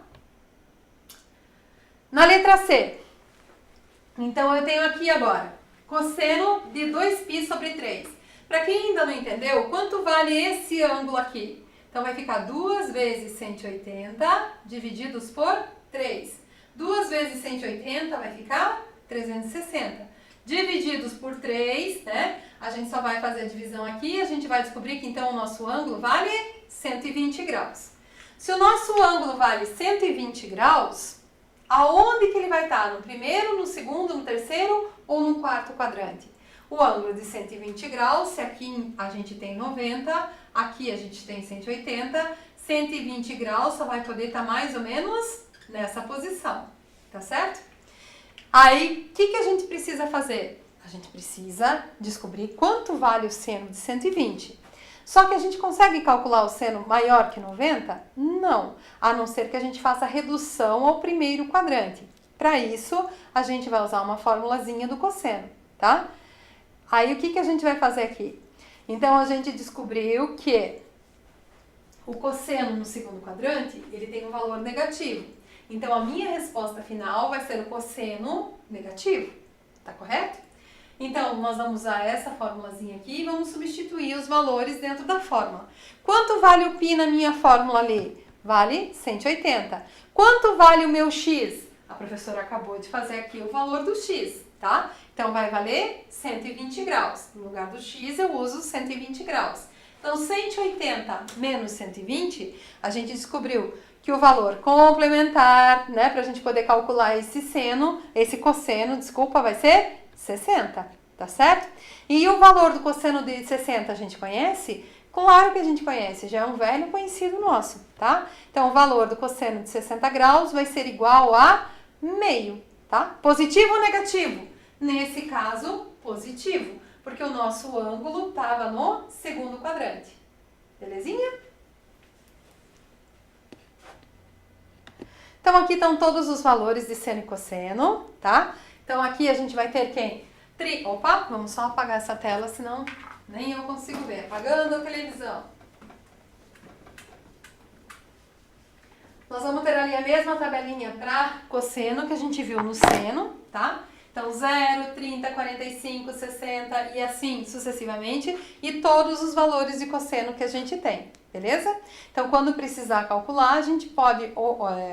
Na letra C, então eu tenho aqui agora, cosseno de 2π sobre 3. Para quem ainda não entendeu, quanto vale esse ângulo aqui? Então, vai ficar 2 vezes 180 divididos por 3. 2 vezes 180 vai ficar 360. Divididos por 3, né? A gente só vai fazer a divisão aqui e a gente vai descobrir que então o nosso ângulo vale 120 graus. Se o nosso ângulo vale 120 graus, aonde que ele vai estar? No primeiro, no segundo, no terceiro ou no quarto quadrante? o ângulo de 120 graus, se aqui a gente tem 90, aqui a gente tem 180, 120 graus só vai poder estar mais ou menos nessa posição, tá certo? Aí, o que a gente precisa fazer? A gente precisa descobrir quanto vale o seno de 120. Só que a gente consegue calcular o seno maior que 90? Não, a não ser que a gente faça a redução ao primeiro quadrante. Para isso, a gente vai usar uma formulazinha do cosseno, tá? Aí, o que a gente vai fazer aqui? Então, a gente descobriu que o cosseno no segundo quadrante, ele tem um valor negativo. Então, a minha resposta final vai ser o cosseno negativo, tá correto? Então, nós vamos usar essa formulazinha aqui e vamos substituir os valores dentro da fórmula. Quanto vale o π na minha fórmula ali? Vale 180. Quanto vale o meu x? A professora acabou de fazer aqui o valor do x, tá? Então, vai valer 120 graus. No lugar do x, eu uso 120 graus. Então, 180 menos 120, a gente descobriu que o valor complementar, né, para a gente poder calcular esse cosseno, desculpa, vai ser 60, tá certo? E o valor do cosseno de 60 a gente conhece? Claro que a gente conhece, já é um velho conhecido nosso, tá? Então, o valor do cosseno de 60 graus vai ser igual a meio, tá? Positivo ou negativo? Nesse caso, positivo, porque o nosso ângulo estava no segundo quadrante. Belezinha? Então, aqui estão todos os valores de seno e cosseno, tá? Então, aqui a gente vai ter quem? Opa, vamos só apagar essa tela, senão nem eu consigo ver. Apagando a televisão. Nós vamos ter ali a mesma tabelinha para cosseno que a gente viu no seno, tá? Então, 0, 30, 45, 60 e assim sucessivamente. E todos os valores de cosseno que a gente tem, beleza? Então, quando precisar calcular, a gente pode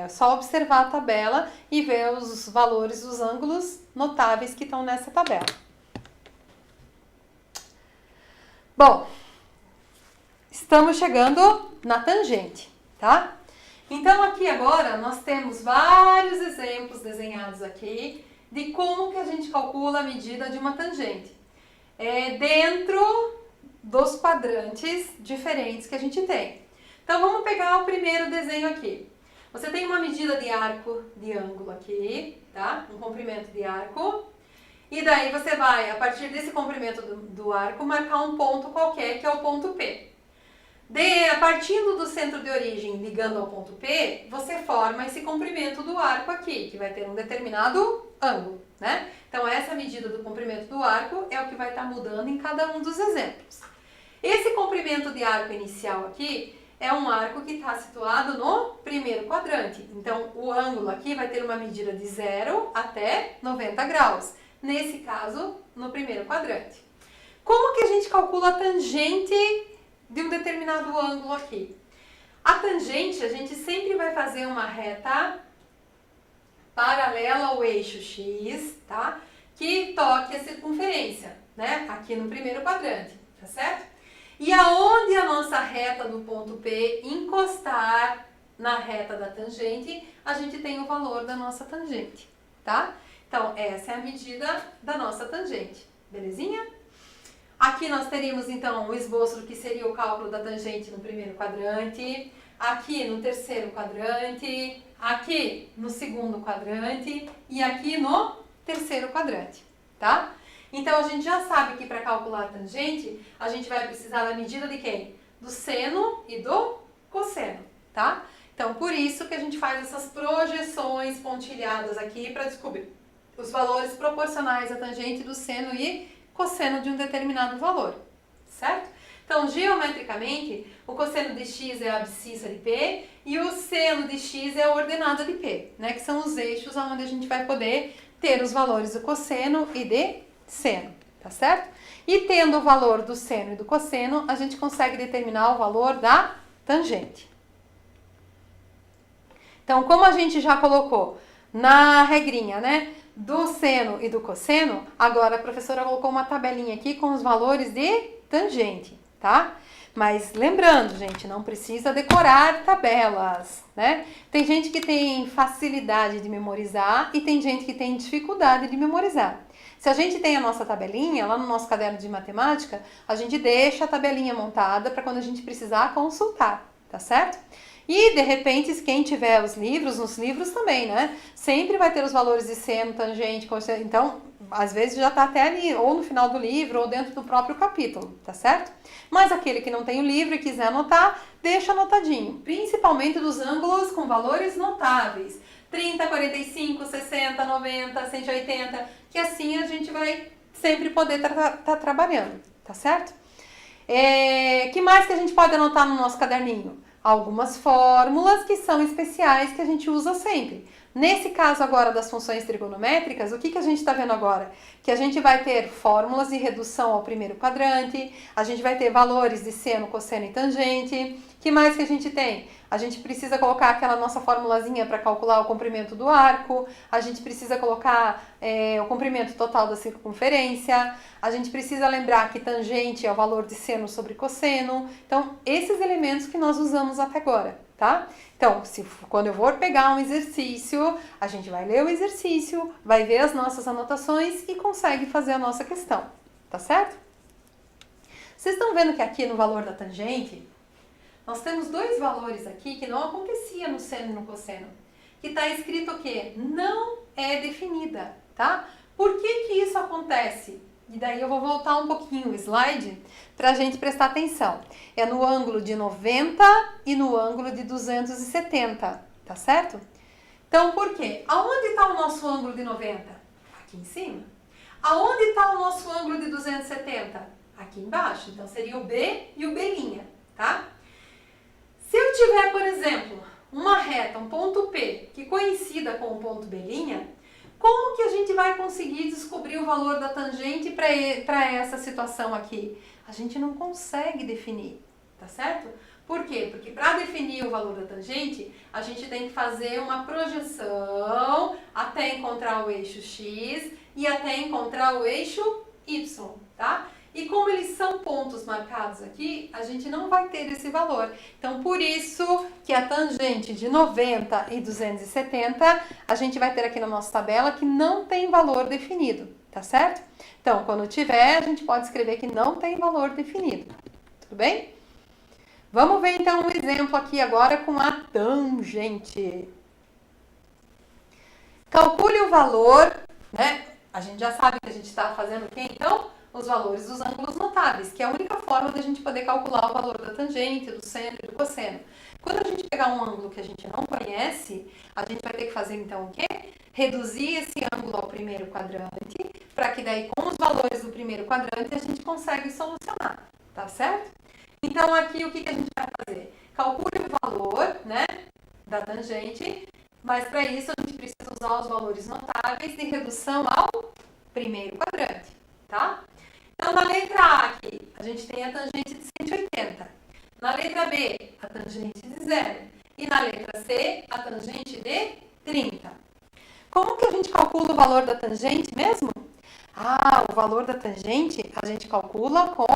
só observar a tabela e ver os valores dos ângulos notáveis que estão nessa tabela. Bom, estamos chegando na tangente, tá? Então, aqui agora nós temos vários exemplos desenhados aqui de como que a gente calcula a medida de uma tangente. Dentro dos quadrantes diferentes que a gente tem. Então, vamos pegar o primeiro desenho aqui. Você tem uma medida de arco de ângulo aqui, tá? Um comprimento de arco. E daí você vai, a partir desse comprimento do arco, marcar um ponto qualquer, que é o ponto P. Partindo do centro de origem, ligando ao ponto P, você forma esse comprimento do arco aqui, que vai ter um determinado ângulo, né? Então, essa medida do comprimento do arco é o que vai estar mudando em cada um dos exemplos. Esse comprimento de arco inicial aqui é um arco que está situado no primeiro quadrante. Então, o ângulo aqui vai ter uma medida de 0 até 90 graus. Nesse caso, no primeiro quadrante. Como que a gente calcula a tangente de um determinado ângulo aqui? A tangente, a gente sempre vai fazer uma reta paralela ao eixo X, tá? Que toque a circunferência, né? Aqui no primeiro quadrante, tá certo? E aonde a nossa reta do ponto P encostar na reta da tangente, a gente tem o valor da nossa tangente, tá? Então, essa é a medida da nossa tangente, belezinha? Aqui nós teríamos, então, o esboço do que seria o cálculo da tangente no primeiro quadrante, aqui no terceiro quadrante, aqui no segundo quadrante e aqui no terceiro quadrante, tá? Então, a gente já sabe que para calcular a tangente, a gente vai precisar da medida de quem? Do seno e do cosseno, tá? Então, por isso que a gente faz essas projeções pontilhadas aqui para descobrir os valores proporcionais à tangente do seno e cosseno de um determinado valor, certo? Então, geometricamente, o cosseno de x é a abscissa de P e o seno de x é a ordenada de P, né? Que são os eixos onde a gente vai poder ter os valores do cosseno e de seno, tá certo? E tendo o valor do seno e do cosseno, a gente consegue determinar o valor da tangente. Então, como a gente já colocou na regrinha, né? Do seno e do cosseno, agora a professora colocou uma tabelinha aqui com os valores de tangente, tá? Mas lembrando, gente, não precisa decorar tabelas, né? Tem gente que tem facilidade de memorizar e tem gente que tem dificuldade de memorizar. Se a gente tem a nossa tabelinha, lá no nosso caderno de matemática, a gente deixa a tabelinha montada para quando a gente precisar consultar, tá certo? E, de repente, quem tiver os livros, nos livros também, né? Sempre vai ter os valores de seno, tangente, cosseno. Então, às vezes já está até ali, ou no final do livro, ou dentro do próprio capítulo, tá certo? Mas aquele que não tem o livro e quiser anotar, deixa anotadinho. Principalmente dos ângulos com valores notáveis. 30, 45, 60, 90, 180, que assim a gente vai sempre poder tá trabalhando, tá certo? Que mais que a gente pode anotar no nosso caderninho? Algumas fórmulas que são especiais que a gente usa sempre. Nesse caso agora das funções trigonométricas, o que a gente está vendo agora? Que a gente vai ter fórmulas de redução ao primeiro quadrante, a gente vai ter valores de seno, cosseno e tangente. Que mais que a gente tem? A gente precisa colocar aquela nossa formulazinha para calcular o comprimento do arco, a gente precisa colocar o comprimento total da circunferência, a gente precisa lembrar que tangente é o valor de seno sobre cosseno. Então, esses elementos que nós usamos até agora, tá? Então, quando eu for pegar um exercício, a gente vai ler o exercício, vai ver as nossas anotações e consegue fazer a nossa questão, tá certo? Vocês estão vendo que aqui no valor da tangente, nós temos dois valores aqui que não acontecia no seno e no cosseno. Que está escrito o quê? Não é definida, tá? Por que isso acontece? E daí eu vou voltar um pouquinho o slide para a gente prestar atenção. É no ângulo de 90 e no ângulo de 270, tá certo? Então, por quê? Aonde está o nosso ângulo de 90? Aqui em cima. Aonde está o nosso ângulo de 270? Aqui embaixo. Então, seria o B e o B', tá? Se eu tiver, por exemplo, uma reta, um ponto P, que coincida com o ponto B', como que a gente vai conseguir descobrir o valor da tangente para essa situação aqui? A gente não consegue definir, tá certo? Por quê? Porque para definir o valor da tangente, a gente tem que fazer uma projeção até encontrar o eixo X e até encontrar o eixo Y, tá? E como eles são pontos marcados aqui, a gente não vai ter esse valor. Então, por isso que a tangente de 90 e 270, a gente vai ter aqui na nossa tabela que não tem valor definido, tá certo? Então, quando tiver, a gente pode escrever que não tem valor definido. Tudo bem? Vamos ver então um exemplo aqui agora com a tangente. Calcule o valor, né? A gente já sabe que a gente está fazendo o quê, então? Os valores dos ângulos notáveis, que é a única forma da gente poder calcular o valor da tangente, do seno e do cosseno. Quando a gente pegar um ângulo que a gente não conhece, a gente vai ter que fazer então o quê? Reduzir esse ângulo ao primeiro quadrante, para que daí com os valores do primeiro quadrante a gente consegue solucionar, tá certo? Então aqui o que a gente vai fazer? Calcule o valor, né, da tangente, mas para isso a gente precisa usar os valores notáveis de redução ao primeiro quadrante, tá? Então, na letra A aqui, a gente tem a tangente de 180. Na letra B, a tangente de 0. E na letra C, a tangente de 30. Como que a gente calcula o valor da tangente mesmo? O valor da tangente a gente calcula com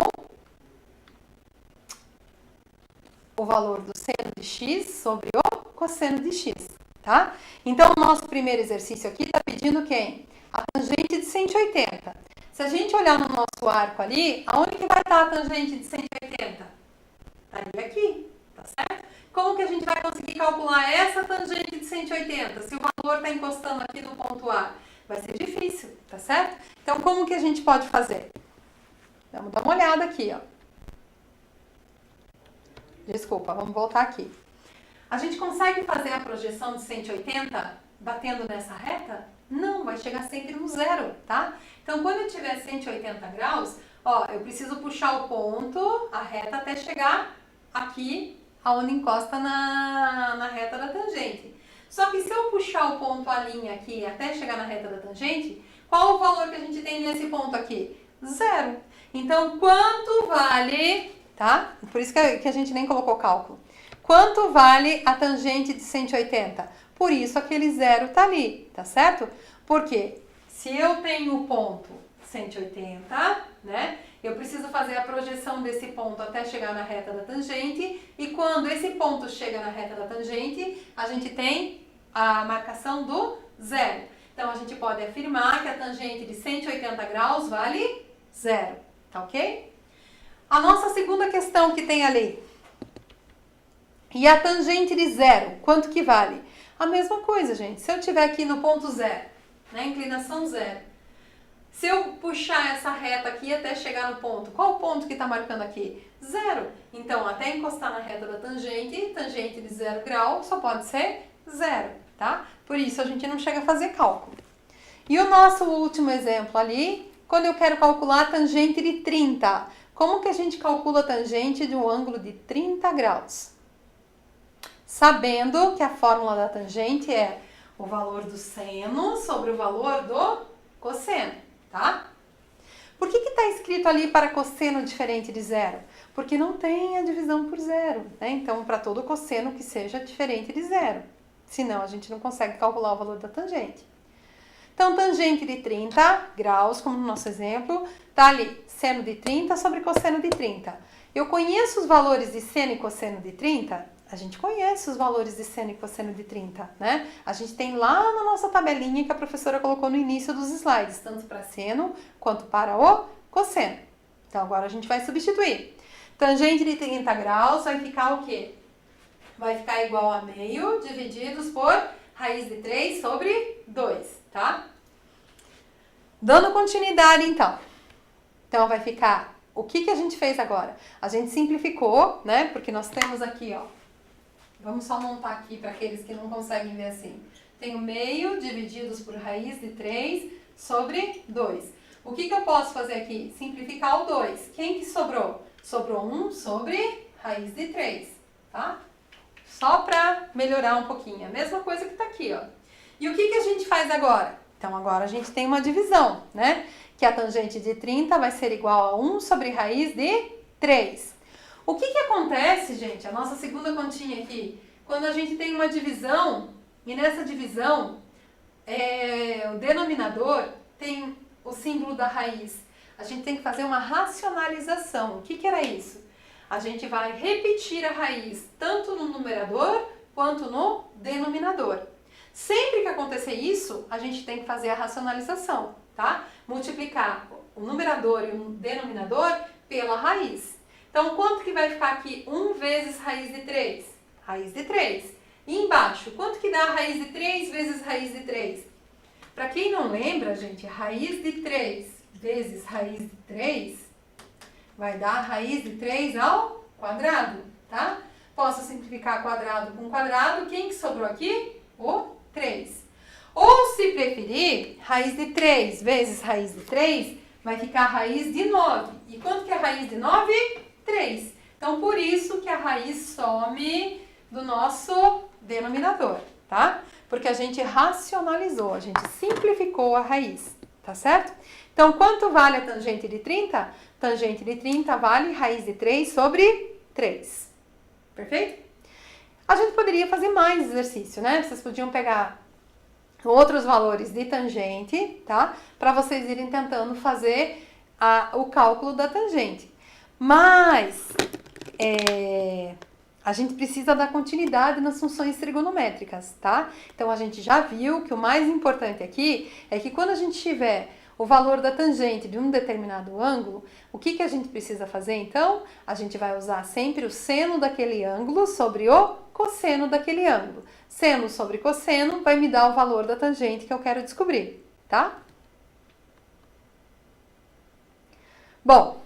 o valor do seno de x sobre o cosseno de x, tá? Então, o nosso primeiro exercício aqui está pedindo quem? A tangente de 180. Se a gente olhar no nosso arco ali, aonde que vai estar a tangente de 180? Estaria aqui, tá certo? Como que a gente vai conseguir calcular essa tangente de 180 se o valor está encostando aqui no ponto A? Vai ser difícil, tá certo? Então, como que a gente pode fazer? Vamos dar uma olhada aqui, ó. Desculpa, vamos voltar aqui. A gente consegue fazer a projeção de 180 batendo nessa reta? Não, vai chegar sempre no zero, tá? Então, quando eu tiver 180 graus, ó, eu preciso puxar o ponto, a reta, até chegar aqui, aonde encosta na reta da tangente. Só que se eu puxar o ponto, a linha aqui, até chegar na reta da tangente, qual o valor que a gente tem nesse ponto aqui? Zero. Então, quanto vale, tá? Por isso que a gente nem colocou cálculo. Quanto vale a tangente de 180? Por isso aquele zero tá ali, tá certo? Porque se eu tenho o ponto 180, né? Eu preciso fazer a projeção desse ponto até chegar na reta da tangente. E quando esse ponto chega na reta da tangente, a gente tem a marcação do zero. Então, a gente pode afirmar que a tangente de 180 graus vale 0, tá ok? A nossa segunda questão que tem ali. E a tangente de 0, quanto que vale? A mesma coisa, gente. Se eu estiver aqui no ponto 0, né, inclinação 0, se eu puxar essa reta aqui até chegar no ponto, qual o ponto que está marcando aqui? 0. Então, até encostar na reta da tangente de 0 grau só pode ser 0, tá? Por isso, a gente não chega a fazer cálculo. E o nosso último exemplo ali, quando eu quero calcular a tangente de 30. Como que a gente calcula a tangente de um ângulo de 30 graus? Sabendo que a fórmula da tangente é o valor do seno sobre o valor do cosseno, tá? Por que está escrito ali para cosseno diferente de 0? Porque não tem a divisão por 0, né? Então, para todo cosseno que seja diferente de 0. Senão, a gente não consegue calcular o valor da tangente. Então, tangente de 30 graus, como no nosso exemplo, tá ali, seno de 30 sobre cosseno de 30. Eu conheço os valores de seno e cosseno de 30? A gente conhece os valores de seno e cosseno de 30, né? A gente tem lá na nossa tabelinha que a professora colocou no início dos slides, tanto para seno quanto para o cosseno. Então, agora a gente vai substituir. Tangente de 30 graus vai ficar o quê? Vai ficar igual a meio divididos por raiz de 3 sobre 2, tá? Dando continuidade, então. Então, vai ficar... O que a gente fez agora? A gente simplificou, né? Porque nós temos aqui, ó... Vamos só montar aqui para aqueles que não conseguem ver assim. Tenho meio divididos por raiz de 3 sobre 2. O que eu posso fazer aqui? Simplificar o 2. Quem que sobrou? Sobrou 1 sobre raiz de 3, tá? Só para melhorar um pouquinho. A mesma coisa que está aqui, ó. E o que a gente faz agora? Então, agora a gente tem uma divisão, né? Que a tangente de 30 vai ser igual a 1 sobre raiz de 3. O que acontece, gente, a nossa segunda continha aqui, quando a gente tem uma divisão, e nessa divisão, o denominador tem o símbolo da raiz. A gente tem que fazer uma racionalização. O que era isso? A gente vai repetir a raiz tanto no numerador quanto no denominador. Sempre que acontecer isso, a gente tem que fazer a racionalização, tá? Multiplicar o numerador e o denominador pela raiz. Então, quanto que vai ficar aqui? 1 vezes raiz de 3. Raiz de 3. E embaixo, quanto que dá raiz de 3 vezes raiz de 3? Para quem não lembra, gente, raiz de 3 vezes raiz de 3 vai dar raiz de 3 ao quadrado, tá? Posso simplificar quadrado com quadrado. Quem que sobrou aqui? O 3. Ou, se preferir, raiz de 3 vezes raiz de 3 vai ficar raiz de 9. E quanto que é raiz de 9? 3. Então, por isso que a raiz some do nosso denominador, tá? Porque a gente racionalizou, a gente simplificou a raiz, tá certo? Então, quanto vale a tangente de 30? Tangente de 30 vale raiz de 3 sobre 3. Perfeito? A gente poderia fazer mais exercício, né? Vocês podiam pegar outros valores de tangente, tá? Para vocês irem tentando fazer o cálculo da tangente. Mas a gente precisa dar continuidade nas funções trigonométricas, tá? Então, a gente já viu que o mais importante aqui é que quando a gente tiver o valor da tangente de um determinado ângulo, o que a gente precisa fazer, então? A gente vai usar sempre o seno daquele ângulo sobre o cosseno daquele ângulo. Seno sobre cosseno vai me dar o valor da tangente que eu quero descobrir, tá? Bom,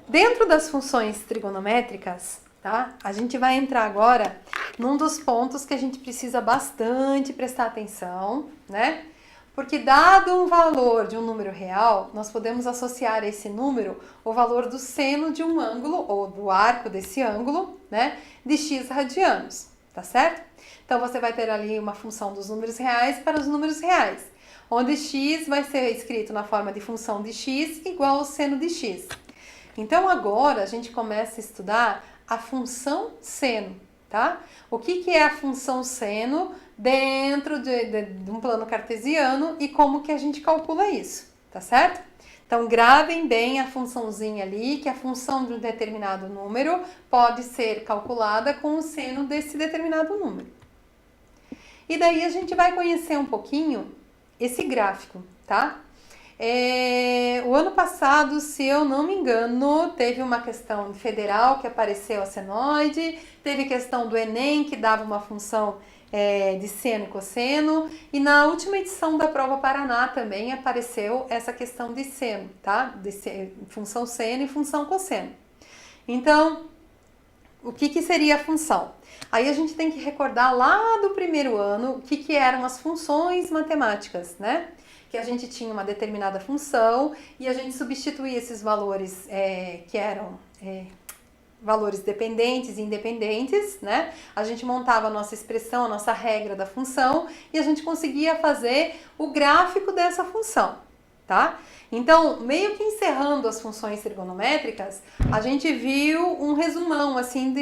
dentro das funções trigonométricas, tá? A gente vai entrar agora num dos pontos que a gente precisa bastante prestar atenção, né? Porque dado um valor de um número real, nós podemos associar a esse número o valor do seno de um ângulo, ou do arco desse ângulo, né? De x radianos, tá certo? Então, você vai ter ali uma função dos números reais para os números reais, onde x vai ser escrito na forma de função de x igual ao seno de x. Então, agora a gente começa a estudar a função seno, tá? O que é a função seno dentro de um plano cartesiano e como que a gente calcula isso, tá certo? Então, gravem bem a funçãozinha ali, que a função de um determinado número pode ser calculada com o seno desse determinado número. E daí a gente vai conhecer um pouquinho esse gráfico, tá? O ano passado, se eu não me engano, teve uma questão federal que apareceu a senoide, teve questão do Enem que dava uma função de seno e cosseno, e na última edição da prova Paraná também apareceu essa questão de seno, tá? Função seno e função cosseno. Então, o que seria a função? Aí a gente tem que recordar lá do primeiro ano o que eram as funções matemáticas, né? Que a gente tinha uma determinada função e a gente substituía esses valores que eram valores dependentes e independentes, né? A gente montava a nossa expressão, a nossa regra da função e a gente conseguia fazer o gráfico dessa função, tá? Então, meio que encerrando as funções trigonométricas, a gente viu um resumão, assim,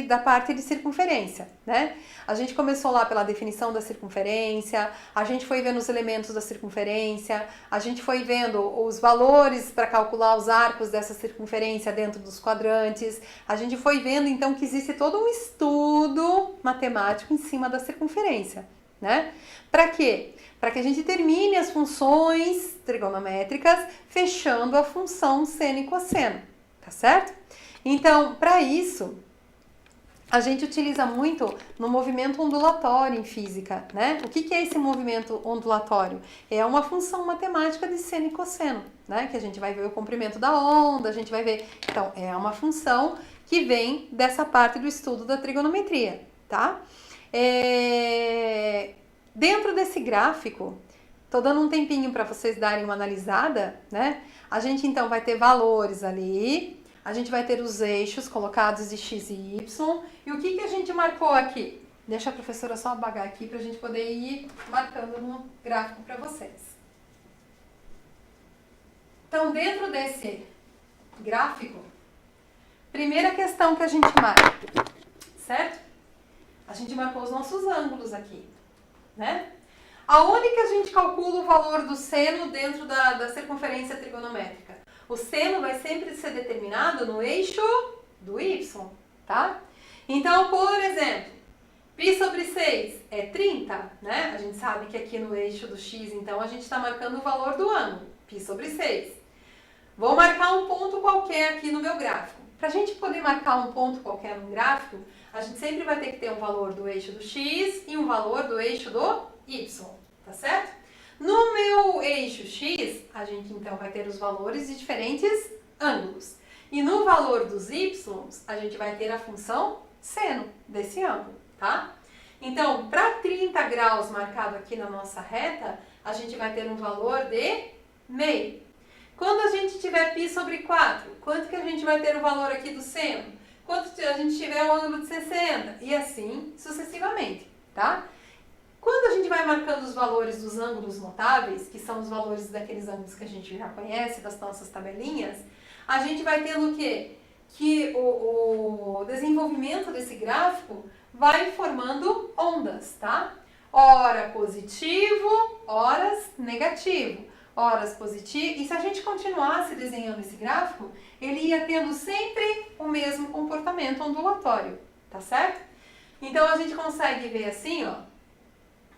da parte de circunferência, né? A gente começou lá pela definição da circunferência, a gente foi vendo os elementos da circunferência, a gente foi vendo os valores para calcular os arcos dessa circunferência dentro dos quadrantes, a gente foi vendo, então, que existe todo um estudo matemático em cima da circunferência, né? Para quê? Para que a gente termine as funções trigonométricas fechando a função seno e cosseno, tá certo? Então, para isso, a gente utiliza muito no movimento ondulatório em física, né? O que é esse movimento ondulatório? É uma função matemática de seno e cosseno, né? Que a gente vai ver o comprimento da onda, a gente vai ver... Então, é uma função que vem dessa parte do estudo da trigonometria, tá? Dentro desse gráfico, tô dando um tempinho para vocês darem uma analisada, né? A gente então vai ter valores ali, a gente vai ter os eixos colocados de x e y. E o que a gente marcou aqui? Deixa a professora só apagar aqui para a gente poder ir marcando no gráfico para vocês. Então, dentro desse gráfico, primeira questão que a gente marca, certo? A gente marcou os nossos ângulos aqui, né? Aonde que a gente calcula o valor do seno dentro da circunferência trigonométrica? O seno vai sempre ser determinado no eixo do y, tá? Então, por exemplo, π sobre 6 é 30, né? A gente sabe que aqui no eixo do x, então, a gente está marcando o valor do ângulo, π sobre 6. Vou marcar um ponto qualquer aqui no meu gráfico. Para a gente poder marcar um ponto qualquer no gráfico, a gente sempre vai ter que ter um valor do eixo do x e um valor do eixo do y, tá certo? No meu eixo x, a gente então vai ter os valores de diferentes ângulos. E no valor dos y, a gente vai ter a função seno desse ângulo, tá? Então, para 30 graus marcado aqui na nossa reta, a gente vai ter um valor de meio. Quando a gente tiver π sobre 4, quanto que a gente vai ter o valor aqui do seno? Quando a gente tiver o ângulo de 60, e assim sucessivamente, tá? Quando a gente vai marcando os valores dos ângulos notáveis, que são os valores daqueles ângulos que a gente já conhece, das nossas tabelinhas, a gente vai tendo o quê? Que o desenvolvimento desse gráfico vai formando ondas, tá? Ora positivo, horas negativo. Horas positivo, e se a gente continuasse desenhando esse gráfico, ele ia tendo sempre o mesmo comportamento ondulatório, tá certo? Então a gente consegue ver assim, ó,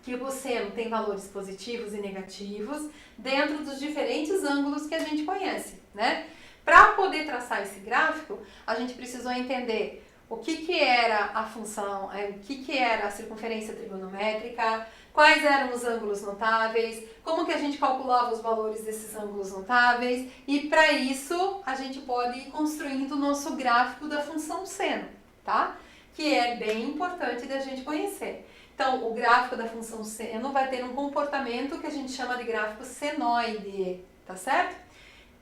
que o seno tem valores positivos e negativos dentro dos diferentes ângulos que a gente conhece, né? Para poder traçar esse gráfico, a gente precisou entender o que era a função, o que era a circunferência trigonométrica, quais eram os ângulos notáveis, como que a gente calculava os valores desses ângulos notáveis, e para isso a gente pode ir construindo o nosso gráfico da função seno, tá? Que é bem importante da gente conhecer. Então, o gráfico da função seno vai ter um comportamento que a gente chama de gráfico senoide, tá certo?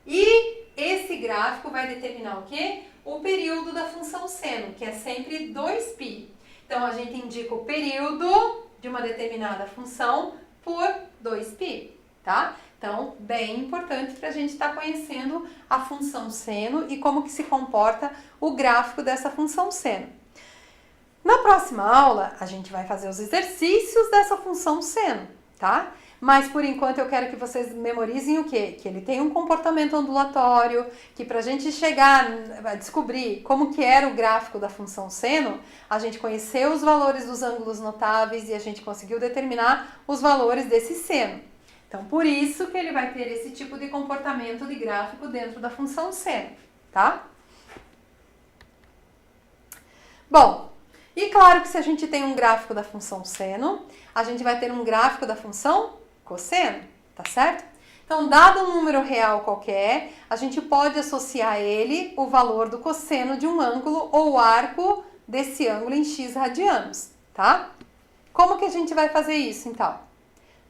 E esse gráfico vai determinar o quê? O período da função seno, que é sempre 2π. Então, a gente indica o período de uma determinada função por 2π, tá? Então, bem importante para a gente estar conhecendo a função seno e como que se comporta o gráfico dessa função seno. Na próxima aula, a gente vai fazer os exercícios dessa função seno, tá? Mas, por enquanto, eu quero que vocês memorizem o quê? Que ele tem um comportamento ondulatório, que para a gente chegar a descobrir como que era o gráfico da função seno, a gente conheceu os valores dos ângulos notáveis e a gente conseguiu determinar os valores desse seno. Então, por isso que ele vai ter esse tipo de comportamento de gráfico dentro da função seno, tá? Bom, e claro que se a gente tem um gráfico da função seno, a gente vai ter um gráfico da função cosseno, tá certo? Então, dado um número real qualquer, a gente pode associar a ele o valor do cosseno de um ângulo ou o arco desse ângulo em x radianos, tá? Como que a gente vai fazer isso, então?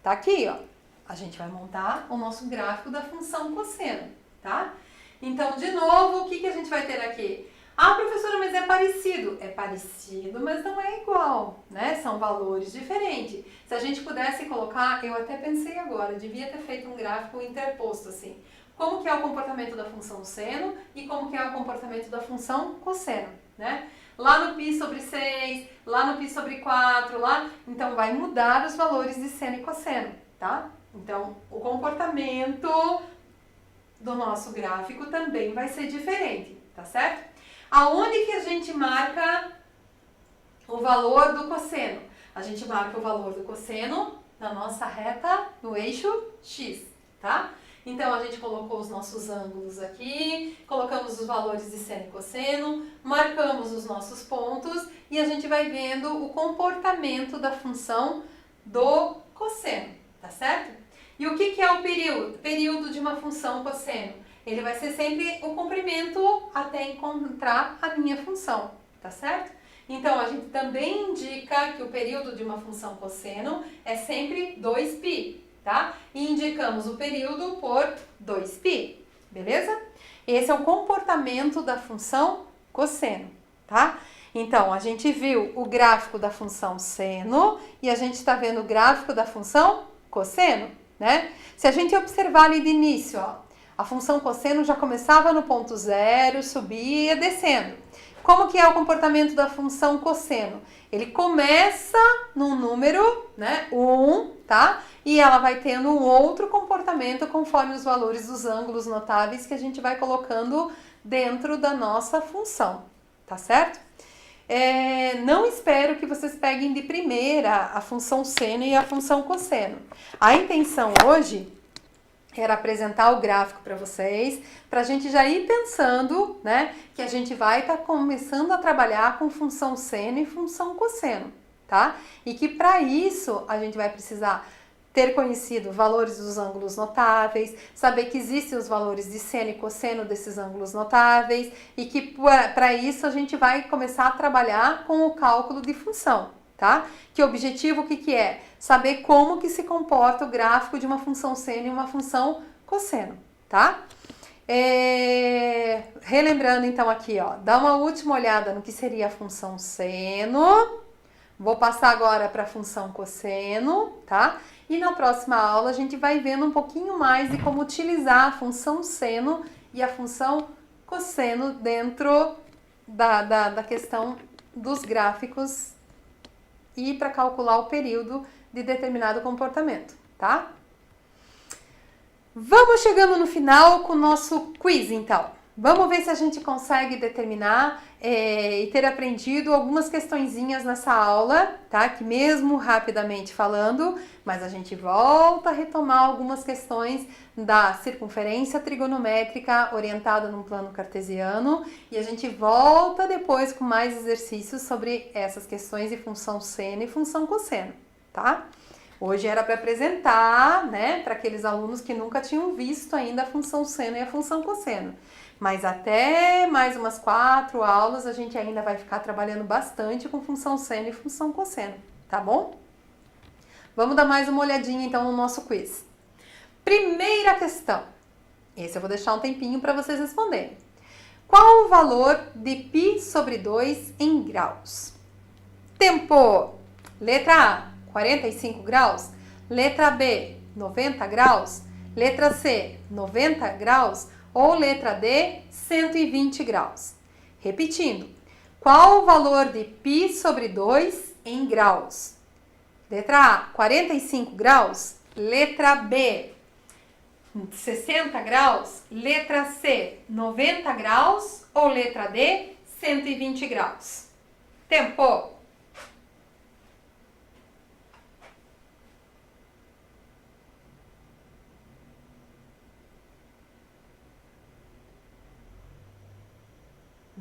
Tá aqui, ó. A gente vai montar o nosso gráfico da função cosseno, tá? Então, de novo, o que a gente vai ter aqui? Ah, professora, mas é parecido. É parecido, mas não é igual, né? São valores diferentes. Se a gente pudesse colocar, eu até pensei agora, devia ter feito um gráfico interposto assim. Como que é o comportamento da função seno e como que é o comportamento da função cosseno, né? Lá no π sobre 6, lá no π sobre 4, lá... Então, vai mudar os valores de seno e cosseno, tá? Então, o comportamento do nosso gráfico também vai ser diferente, tá certo? Aonde que a gente marca o valor do cosseno? A gente marca o valor do cosseno na nossa reta no eixo X, tá? Então, a gente colocou os nossos ângulos aqui, colocamos os valores de seno e cosseno, marcamos os nossos pontos e a gente vai vendo o comportamento da função do cosseno, tá certo? E o que é o período? Período de uma função cosseno. Ele vai ser sempre o comprimento até encontrar a minha função, tá certo? Então, a gente também indica que o período de uma função cosseno é sempre 2π, tá? E indicamos o período por 2π, beleza? Esse é o comportamento da função cosseno, tá? Então, a gente viu o gráfico da função seno e a gente está vendo o gráfico da função cosseno, né? Se a gente observar ali de início, ó, a função cosseno já começava no ponto zero, subia descendo. Como que é o comportamento da função cosseno? Ele começa num número, né, 1, tá? E ela vai tendo um outro comportamento conforme os valores dos ângulos notáveis que a gente vai colocando dentro da nossa função, tá certo? Não espero que vocês peguem de primeira a função seno e a função cosseno. A intenção hoje era apresentar o gráfico para vocês, para a gente já ir pensando, né, que a gente vai estar começando a trabalhar com função seno e função cosseno, tá? E que para isso a gente vai precisar ter conhecido valores dos ângulos notáveis, saber que existem os valores de seno e cosseno desses ângulos notáveis e que para isso a gente vai começar a trabalhar com o cálculo de função, tá? Que objetivo o que é? Saber como que se comporta o gráfico de uma função seno e uma função cosseno, tá? Relembrando então aqui, ó, dá uma última olhada no que seria a função seno. Vou passar agora para a função cosseno, tá? E na próxima aula a gente vai vendo um pouquinho mais de como utilizar a função seno e a função cosseno dentro da questão dos gráficos e para calcular o período de determinado comportamento, tá? Vamos chegando no final com o nosso quiz, então. Vamos ver se a gente consegue determinar e ter aprendido algumas questõezinhas nessa aula, tá? Que mesmo rapidamente falando, mas a gente volta a retomar algumas questões da circunferência trigonométrica orientada num plano cartesiano e a gente volta depois com mais exercícios sobre essas questões de função seno e função cosseno, tá? Hoje era para apresentar, né, para aqueles alunos que nunca tinham visto ainda a função seno e a função cosseno. Mas até mais umas 4 aulas a gente ainda vai ficar trabalhando bastante com função seno e função cosseno, tá bom? Vamos dar mais uma olhadinha então no nosso quiz. Primeira questão. Esse eu vou deixar um tempinho para vocês responderem. Qual o valor de π sobre 2 em graus? Tempo. Letra A, 45 graus. Letra B, 90 graus. Letra C, 90 graus. Ou letra D, 120 graus. Repetindo, qual o valor de π sobre 2 em graus? Letra A, 45 graus. Letra B, 60 graus. Letra C, 90 graus. Ou letra D, 120 graus. Tempo.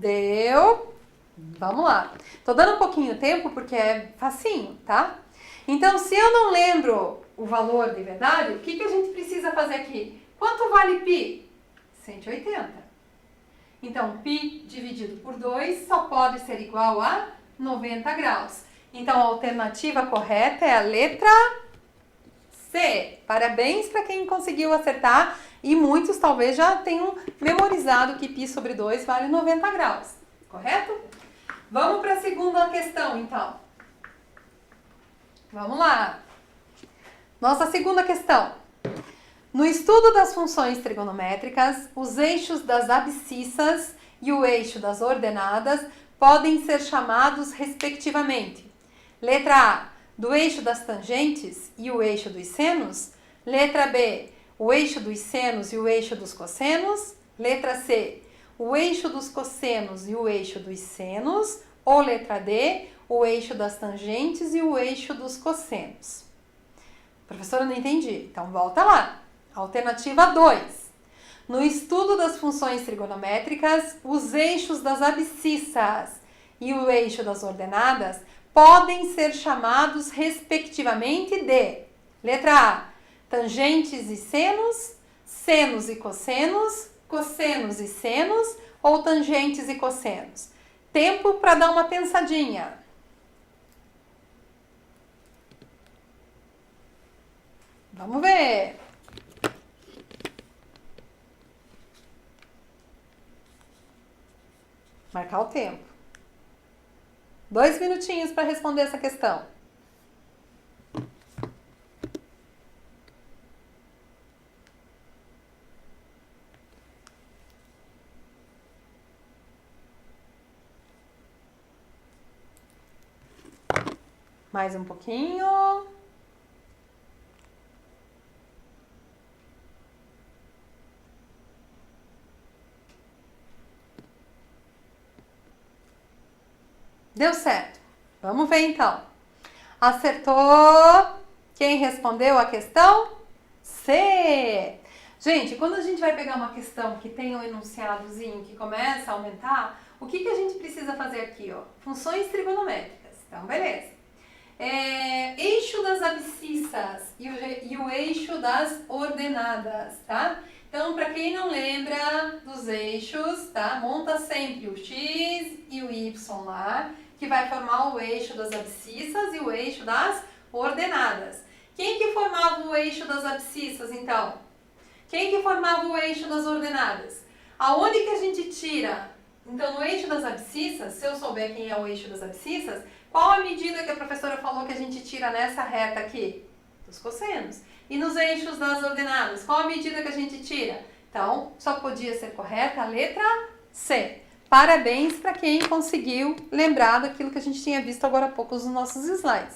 Deu? Vamos lá. Tô dando um pouquinho de tempo porque é facinho, tá? Então, se eu não lembro o valor de verdade, o que a gente precisa fazer aqui? Quanto vale π? 180. Então, π dividido por 2 só pode ser igual a 90 graus. Então, a alternativa correta é a letra C. Parabéns para quem conseguiu acertar e muitos talvez já tenham memorizado que π sobre 2 vale 90 graus. Correto? Vamos para a segunda questão, então. Vamos lá. Nossa segunda questão. No estudo das funções trigonométricas, os eixos das abscissas e o eixo das ordenadas podem ser chamados respectivamente. Letra A, do eixo das tangentes e o eixo dos senos. Letra B, o eixo dos senos e o eixo dos cossenos. Letra C, o eixo dos cossenos e o eixo dos senos. Ou letra D, o eixo das tangentes e o eixo dos cossenos. Professora, não entendi. Então, volta lá. Alternativa 2. No estudo das funções trigonométricas, os eixos das abscissas e o eixo das ordenadas podem ser chamados respectivamente de letra A, tangentes e senos, senos e cossenos, cossenos e senos ou tangentes e cossenos. Tempo para dar uma pensadinha. Vamos ver. Marcar o tempo. 2 minutinhos para responder essa questão. Mais um pouquinho. Deu certo. Vamos ver então. Acertou quem respondeu a questão? C. Gente, quando a gente vai pegar uma questão que tem um enunciadozinho que começa a aumentar, o que a gente precisa fazer aqui? Ó? Funções trigonométricas. Então, beleza. Eixo das abscissas e o eixo das ordenadas, tá? Então, para quem não lembra dos eixos, tá? Monta sempre o x e o y lá, que vai formar o eixo das abscissas e o eixo das ordenadas. Quem que formava o eixo das abscissas, então? Quem que formava o eixo das ordenadas? Aonde que a gente tira? Então, no eixo das abscissas, se eu souber quem é o eixo das abscissas, qual a medida que a professora falou que a gente tira nessa reta aqui? Dos cossenos. E nos eixos das ordenadas, qual a medida que a gente tira? Então, só podia ser correta a letra C. Parabéns para quem conseguiu lembrar daquilo que a gente tinha visto agora há pouco nos nossos slides.